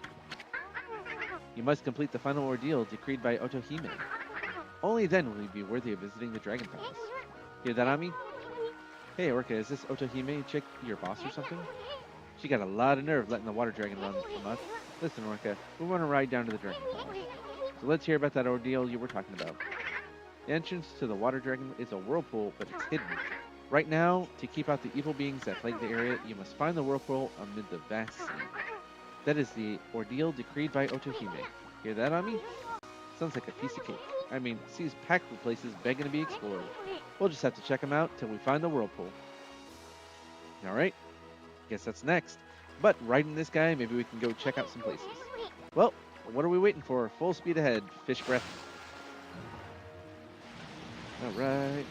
You must complete the final ordeal decreed by Otohime. Only then will you be worthy of visiting the Dragon Palace. Hear that, Ami? Hey, Orca, is this Otohime chick your boss or something? She got a lot of nerve letting the water dragon run amok. Listen, Orca, we want to ride down to the Dragon Palace. So let's hear about that ordeal you were talking about. The entrance to the water dragon is a whirlpool, but it's hidden. Right now, to keep out the evil beings that plague the area, you must find the whirlpool amid the vast sea. That is the ordeal decreed by Otohime. Hear that, Ami? Sounds like a piece of cake. I mean, sea's packed with places begging to be explored. We'll just have to check them out till we find the whirlpool. Alright, guess that's next. But riding this guy, maybe we can go check out some places. Well, what are we waiting for? Full speed ahead, fish breath. Alright.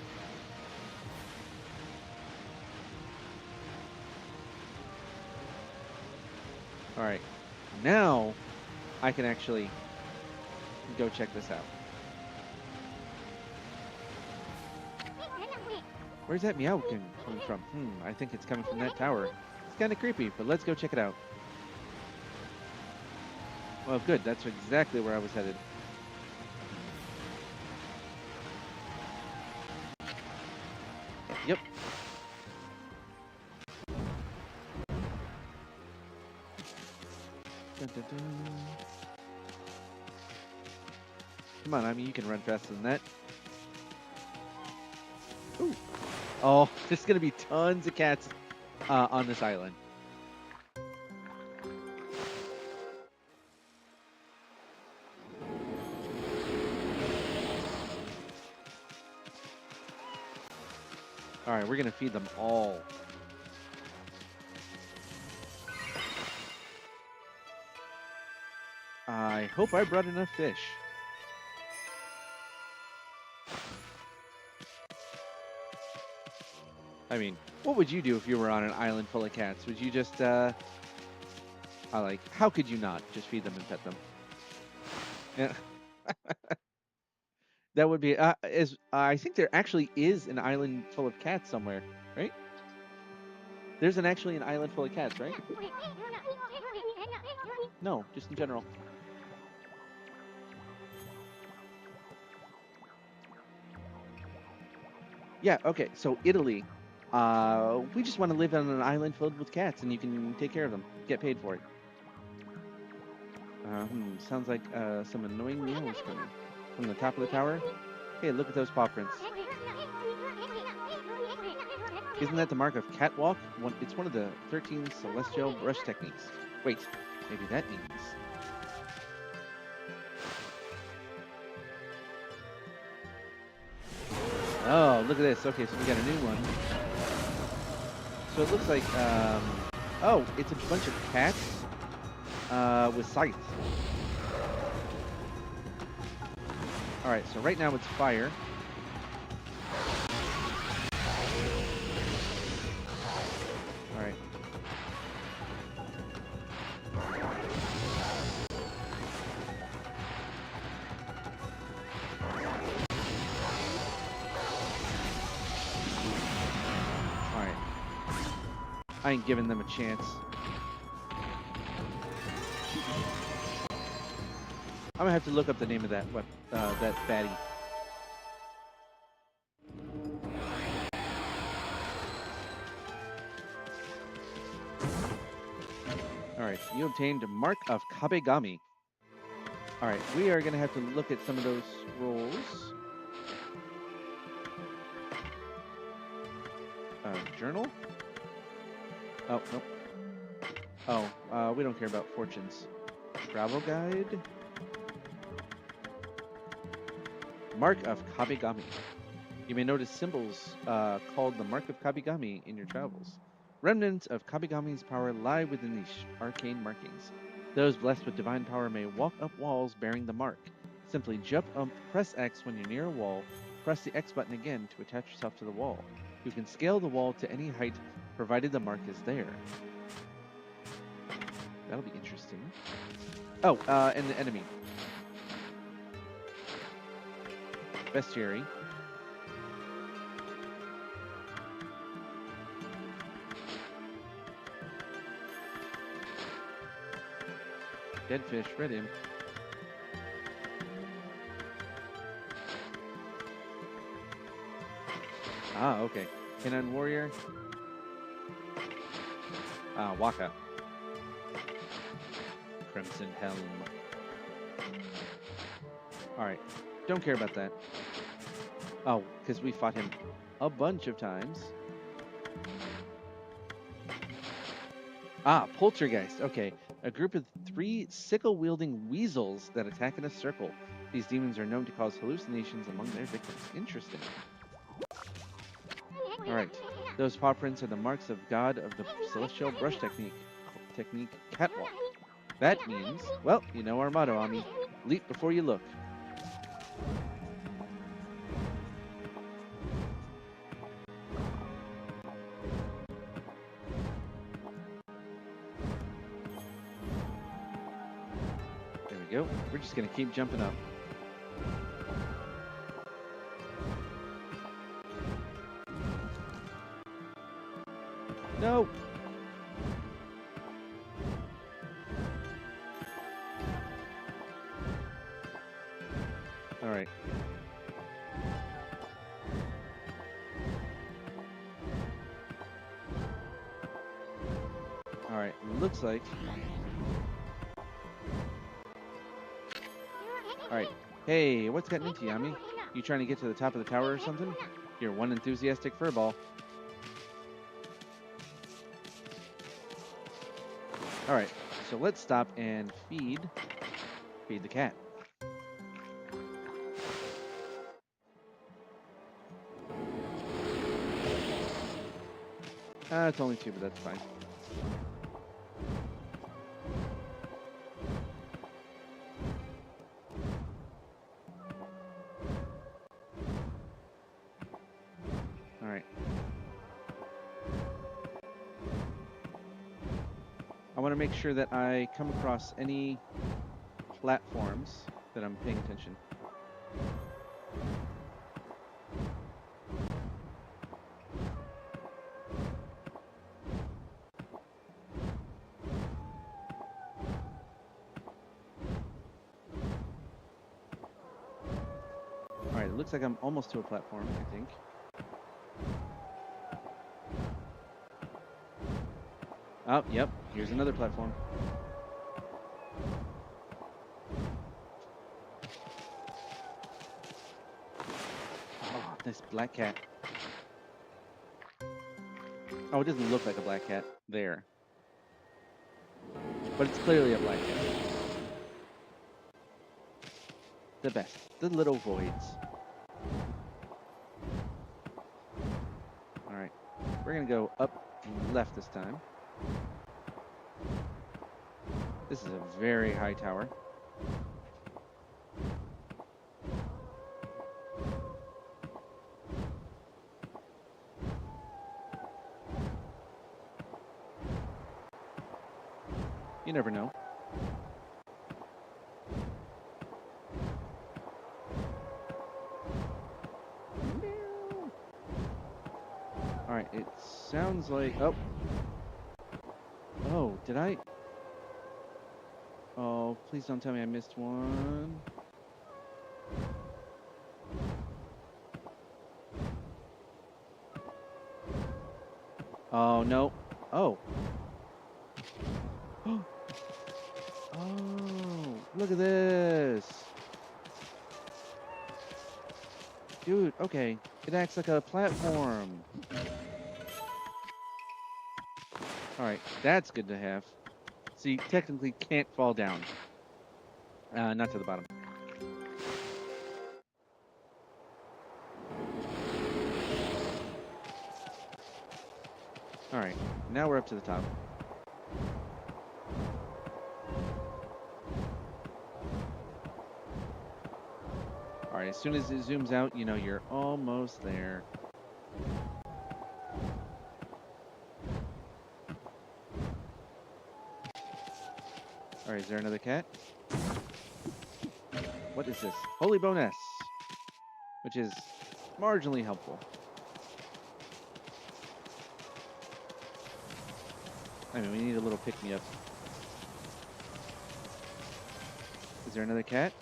Alright, now I can actually go check this out. Where's that meow coming from? I think it's coming from that tower. It's kind of creepy, but let's go check it out. Well, good. That's exactly where I was headed. Yep. Dun, dun, dun. Come on, I mean, you can run faster than that. Ooh. Oh, there's going to be tons of cats on this island. All right, we're going to feed them all. I hope I brought enough fish. I mean, what would you do if you were on an island full of cats? Would you just, how could you not just feed them and pet them? Yeah. That would be, I think there actually is an island full of cats somewhere, right? There's actually an island full of cats, right? No, just in general. Yeah, okay, so Italy. We just want to live on an island filled with cats, and you can take care of them. Get paid for it. Sounds like some annoying meows coming from the top of the tower. Hey, look at those paw prints. Isn't that the mark of catwalk? It's one of the 13 celestial brush techniques. Wait, maybe that means... Oh, look at this. Okay, so we got a new one. So it looks like, oh, it's a bunch of cats with scythes. All right, so right now it's fire. All right. I ain't giving them a chance. I'm gonna have to look up the name of that that baddie. All right, you obtained a mark of Kabegami. All right, we are gonna have to look at some of those scrolls. Journal? Oh, nope. Oh, we don't care about fortunes. Travel guide? Mark of Kabigami. You may notice symbols called the Mark of Kabigami in your travels. Remnants of Kabigami's power lie within these arcane markings. Those blessed with divine power may walk up walls bearing the mark. Simply jump up, press X when you're near a wall, press the X button again to attach yourself to the wall. You can scale the wall to any height provided the mark is there. That'll be interesting. Oh, and the enemy. Bestiary. Dead fish, read him. Ah, okay. Canine warrior. Waka. Crimson helm. Alright. Don't care about that. Oh, because we fought him a bunch of times. Ah, poltergeist. Okay. A group of 3 sickle-wielding weasels that attack in a circle. These demons are known to cause hallucinations among their victims. Interesting. Alright. Those paw prints are the marks of God of the Celestial Brush Technique Catwalk. That means, well, you know our motto, Ami. Leap before you look. There we go. We're just going to keep jumping up. No! Alright. Alright, looks like... Alright. Hey, what's gotten into you, Ami? You trying to get to the top of the tower or something? You're one enthusiastic furball. Alright, so let's stop and feed the cat. It's only 2, but that's fine. Alright. I want to make sure that I come across any platforms that I'm paying attention. Alright, it looks like I'm almost to a platform, I think. Oh, yep, here's another platform. Oh, this black cat. Oh, it doesn't look like a black cat there. But it's clearly a black cat. The best. The little voids. Alright. We're gonna go up left this time. This is a very high tower. You never know. Alright, it sounds like... Oh. Oh, did I... Oh, please don't tell me I missed one. Oh, no. Oh. Oh, look at this. Dude, okay. It acts like a platform. All right, that's good to have. So you technically can't fall down. Not to the bottom. All right, now we're up to the top. All right, as soon as it zooms out, you know you're almost there. All right, is there another cat? What is this? Holy bonus, which is marginally helpful. I mean, we need a little pick-me-up. Is there another cat?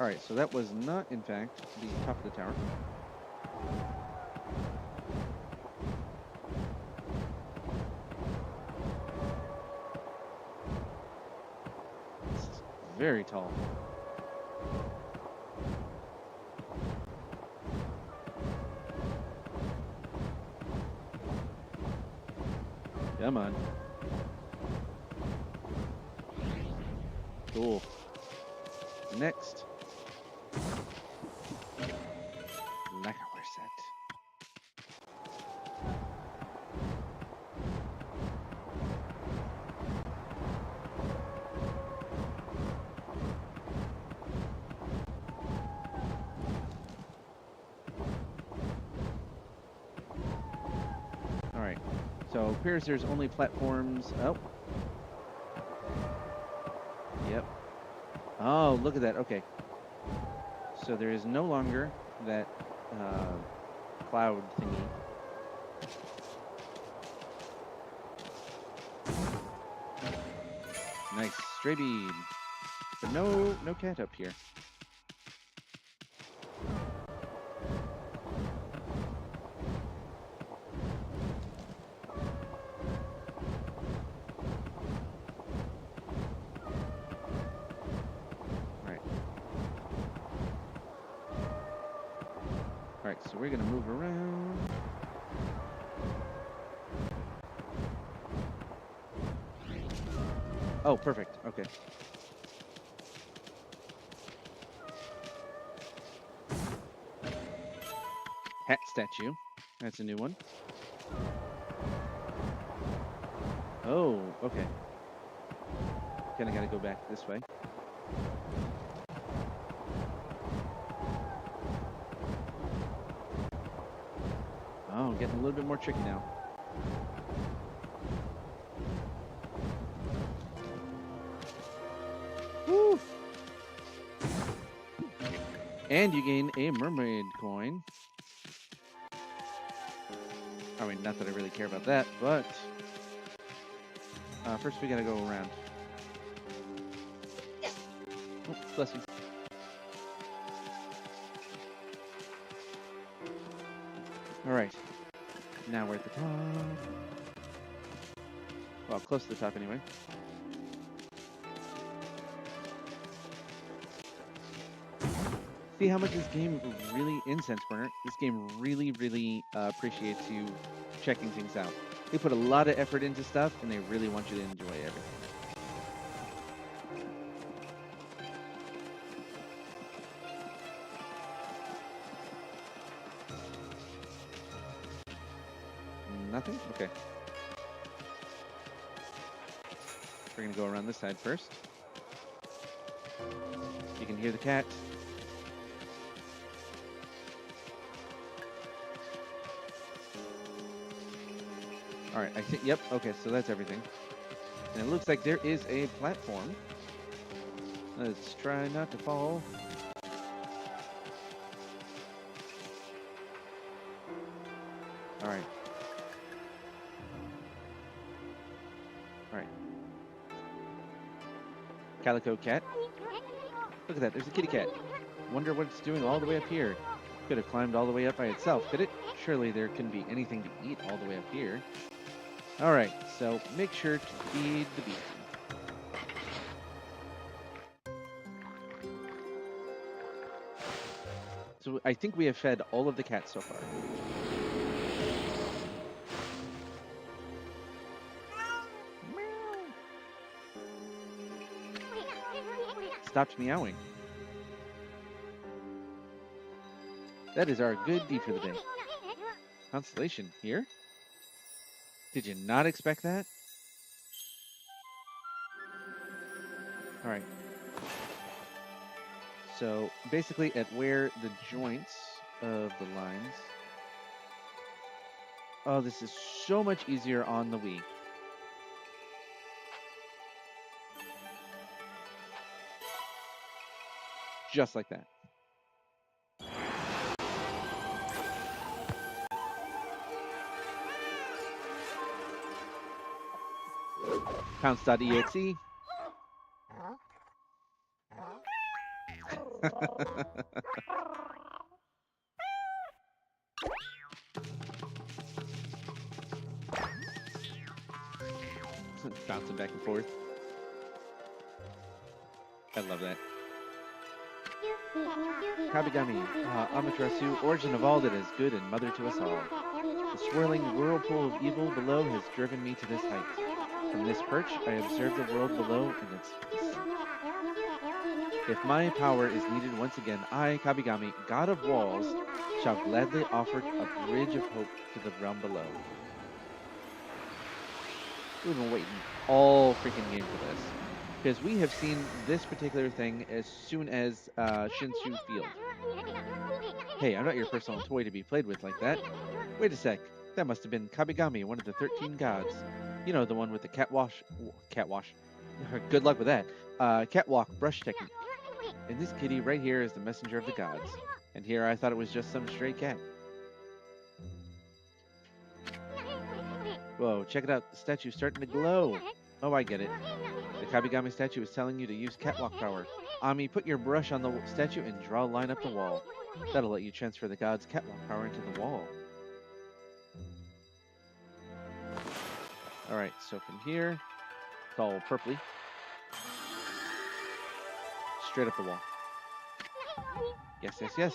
All right, so that was not, in fact, the top of the tower. It's very tall. Come on. Cool. Next. Lacquer set. All right. So it appears there's only platforms. Oh. Yep. Oh, look at that. Okay. So there is no longer that cloud thingy. Nice. Stray bead. But no cat up here. Alright, so we're going to move around. Oh, perfect. Okay. Hat statue. That's a new one. Oh, okay. Kind of got to go back this way. Oh, getting a little bit more tricky now. Woo! And you gain a mermaid coin. I mean, not that I really care about that, but first we gotta go around. Oh, bless you. All right. Now we're at the top. Well, close to the top anyway. See how much this game really, incense burner, this game really appreciates you checking things out. They put a lot of effort into stuff, and they really want you to enjoy everything. Nothing? Okay. We're going to go around this side first. You can hear the cat. All right, I think, yep, okay, so that's everything. And it looks like there is a platform. Let's try not to fall. All right. All right. Calico cat. Look at that, there's a kitty cat. Wonder what it's doing all the way up here. Could have climbed all the way up by itself, could it? Surely there couldn't be anything to eat all the way up here. All right, so make sure to feed the beast. So I think we have fed all of the cats so far. Stopped meowing. That is our good deed for the day. Constellation here? Did you not expect that? All right. So basically at where the joints of the lines... Oh, this is so much easier on the Wii. Just like that. Pounce.exe. Bouncing back and forth. I love that. Kabigami, Amaterasu, origin of all that is good and mother to us all. The swirling whirlpool of evil below has driven me to this height. From this perch, I observe the world below and its peace. If my power is needed once again, I, Kabigami, god of walls, shall gladly offer a bridge of hope to the realm below. We've been waiting all freaking game for this, because we have seen this particular thing as soon as Shinshu Field. Hey, I'm not your personal toy to be played with like that. Wait a sec. That must have been Kabigami, one of the 13 gods. You know, the one with the catwash. Good luck with that. Catwalk brush technique. And this kitty right here is the messenger of the gods. And here I thought it was just some stray cat. Whoa, check it out. The statue's starting to glow. Oh, I get it. The Kabigami statue is telling you to use catwalk power. Ami, put your brush on the statue and draw a line up the wall. That'll let you transfer the god's catwalk power into the wall. Alright, so from here, it's all purpley. Straight up the wall. Yes, yes, yes.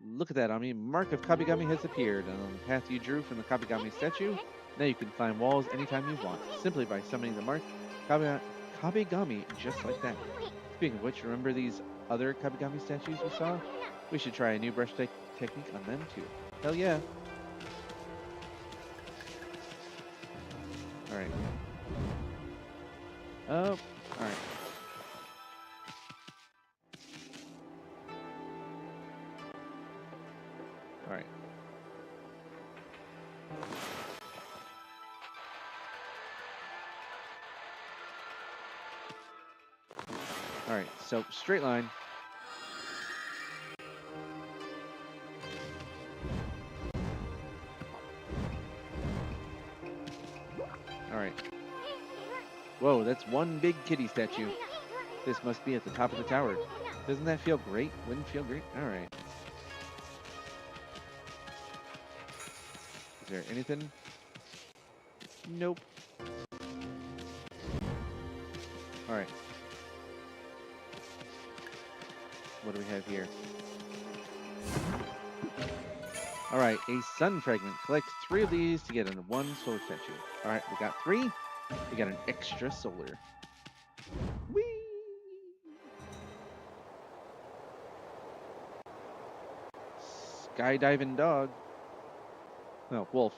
Look at that, Ami. Mark of Kabigami has appeared, and on the path you drew from the Kabigami statue, now you can climb walls anytime you want, simply by summoning the mark Kabigami just like that. Speaking of which, remember these other Kabigami statues we saw? We should try a new brush technique on them too. Hell yeah. Alright. Oh, alright. Alright. Alright, so straight line. Alright. Whoa, that's one big kitty statue. This must be at the top of the tower. Doesn't that feel great? Wouldn't it feel great? Alright. Is there anything? Nope. Alright. What do we have here? Alright, a sun fragment. Collect 3 of these to get into 1 solar statue. Alright, we got 3. We got an extra solar. Whee! Skydiving dog. No, wolf.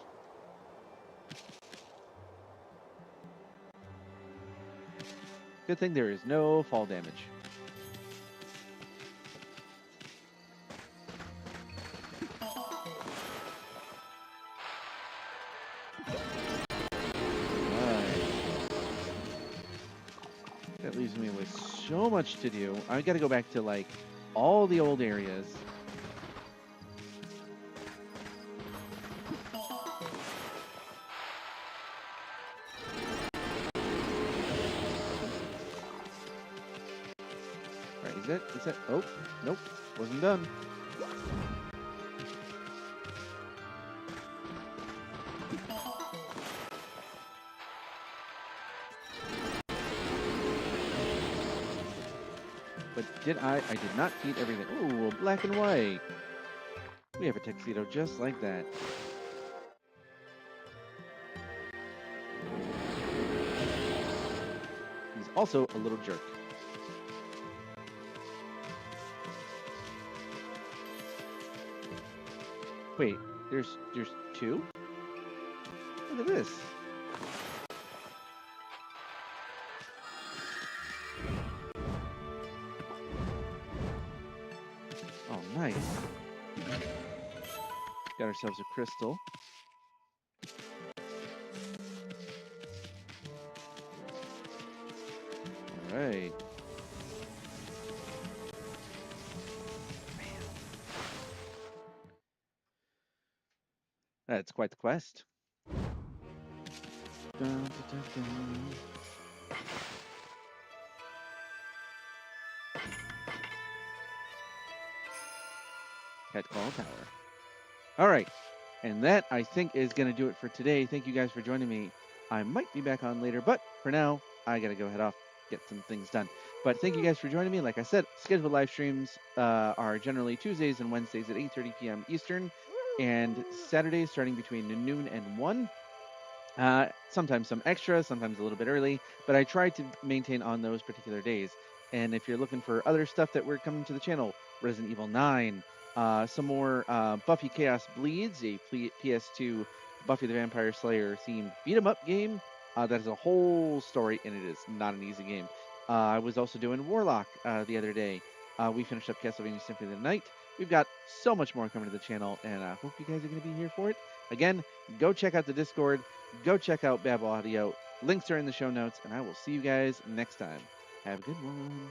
Good thing there is no fall damage. That leaves me with so much to do. I gotta go back to like all the old areas. Alright, is that? Oh, nope, wasn't done. But did I? I did not heat everything. Ooh, black and white. We have a tuxedo just like that. He's also a little jerk. Wait, there's two? Look at this. Oh, nice. Got ourselves a crystal. All right. That's quite the quest. Dun, dun, dun, dun. Cat Call Tower. All right. And that, I think, is going to do it for today. Thank you guys for joining me. I might be back on later, but for now, I got to go head off, get some things done. But thank you guys for joining me. Like I said, scheduled live streams are generally Tuesdays and Wednesdays at 8:30 p.m. Eastern, and Saturdays starting between noon and 1. Sometimes some extra, sometimes a little bit early, but I try to maintain on those particular days. And if you're looking for other stuff that we're coming to the channel, Resident Evil 9, some more Buffy Chaos Bleeds, a PS2 Buffy the Vampire Slayer themed beat 'em up game. That is a whole story, and it is not an easy game. I was also doing Warlock the other day. We finished up Castlevania Symphony of the Night. We've got so much more coming to the channel, and I hope you guys are going to be here for it. Again, go check out the Discord. Go check out Babel Audio. Links are in the show notes, and I will see you guys next time. Have a good one.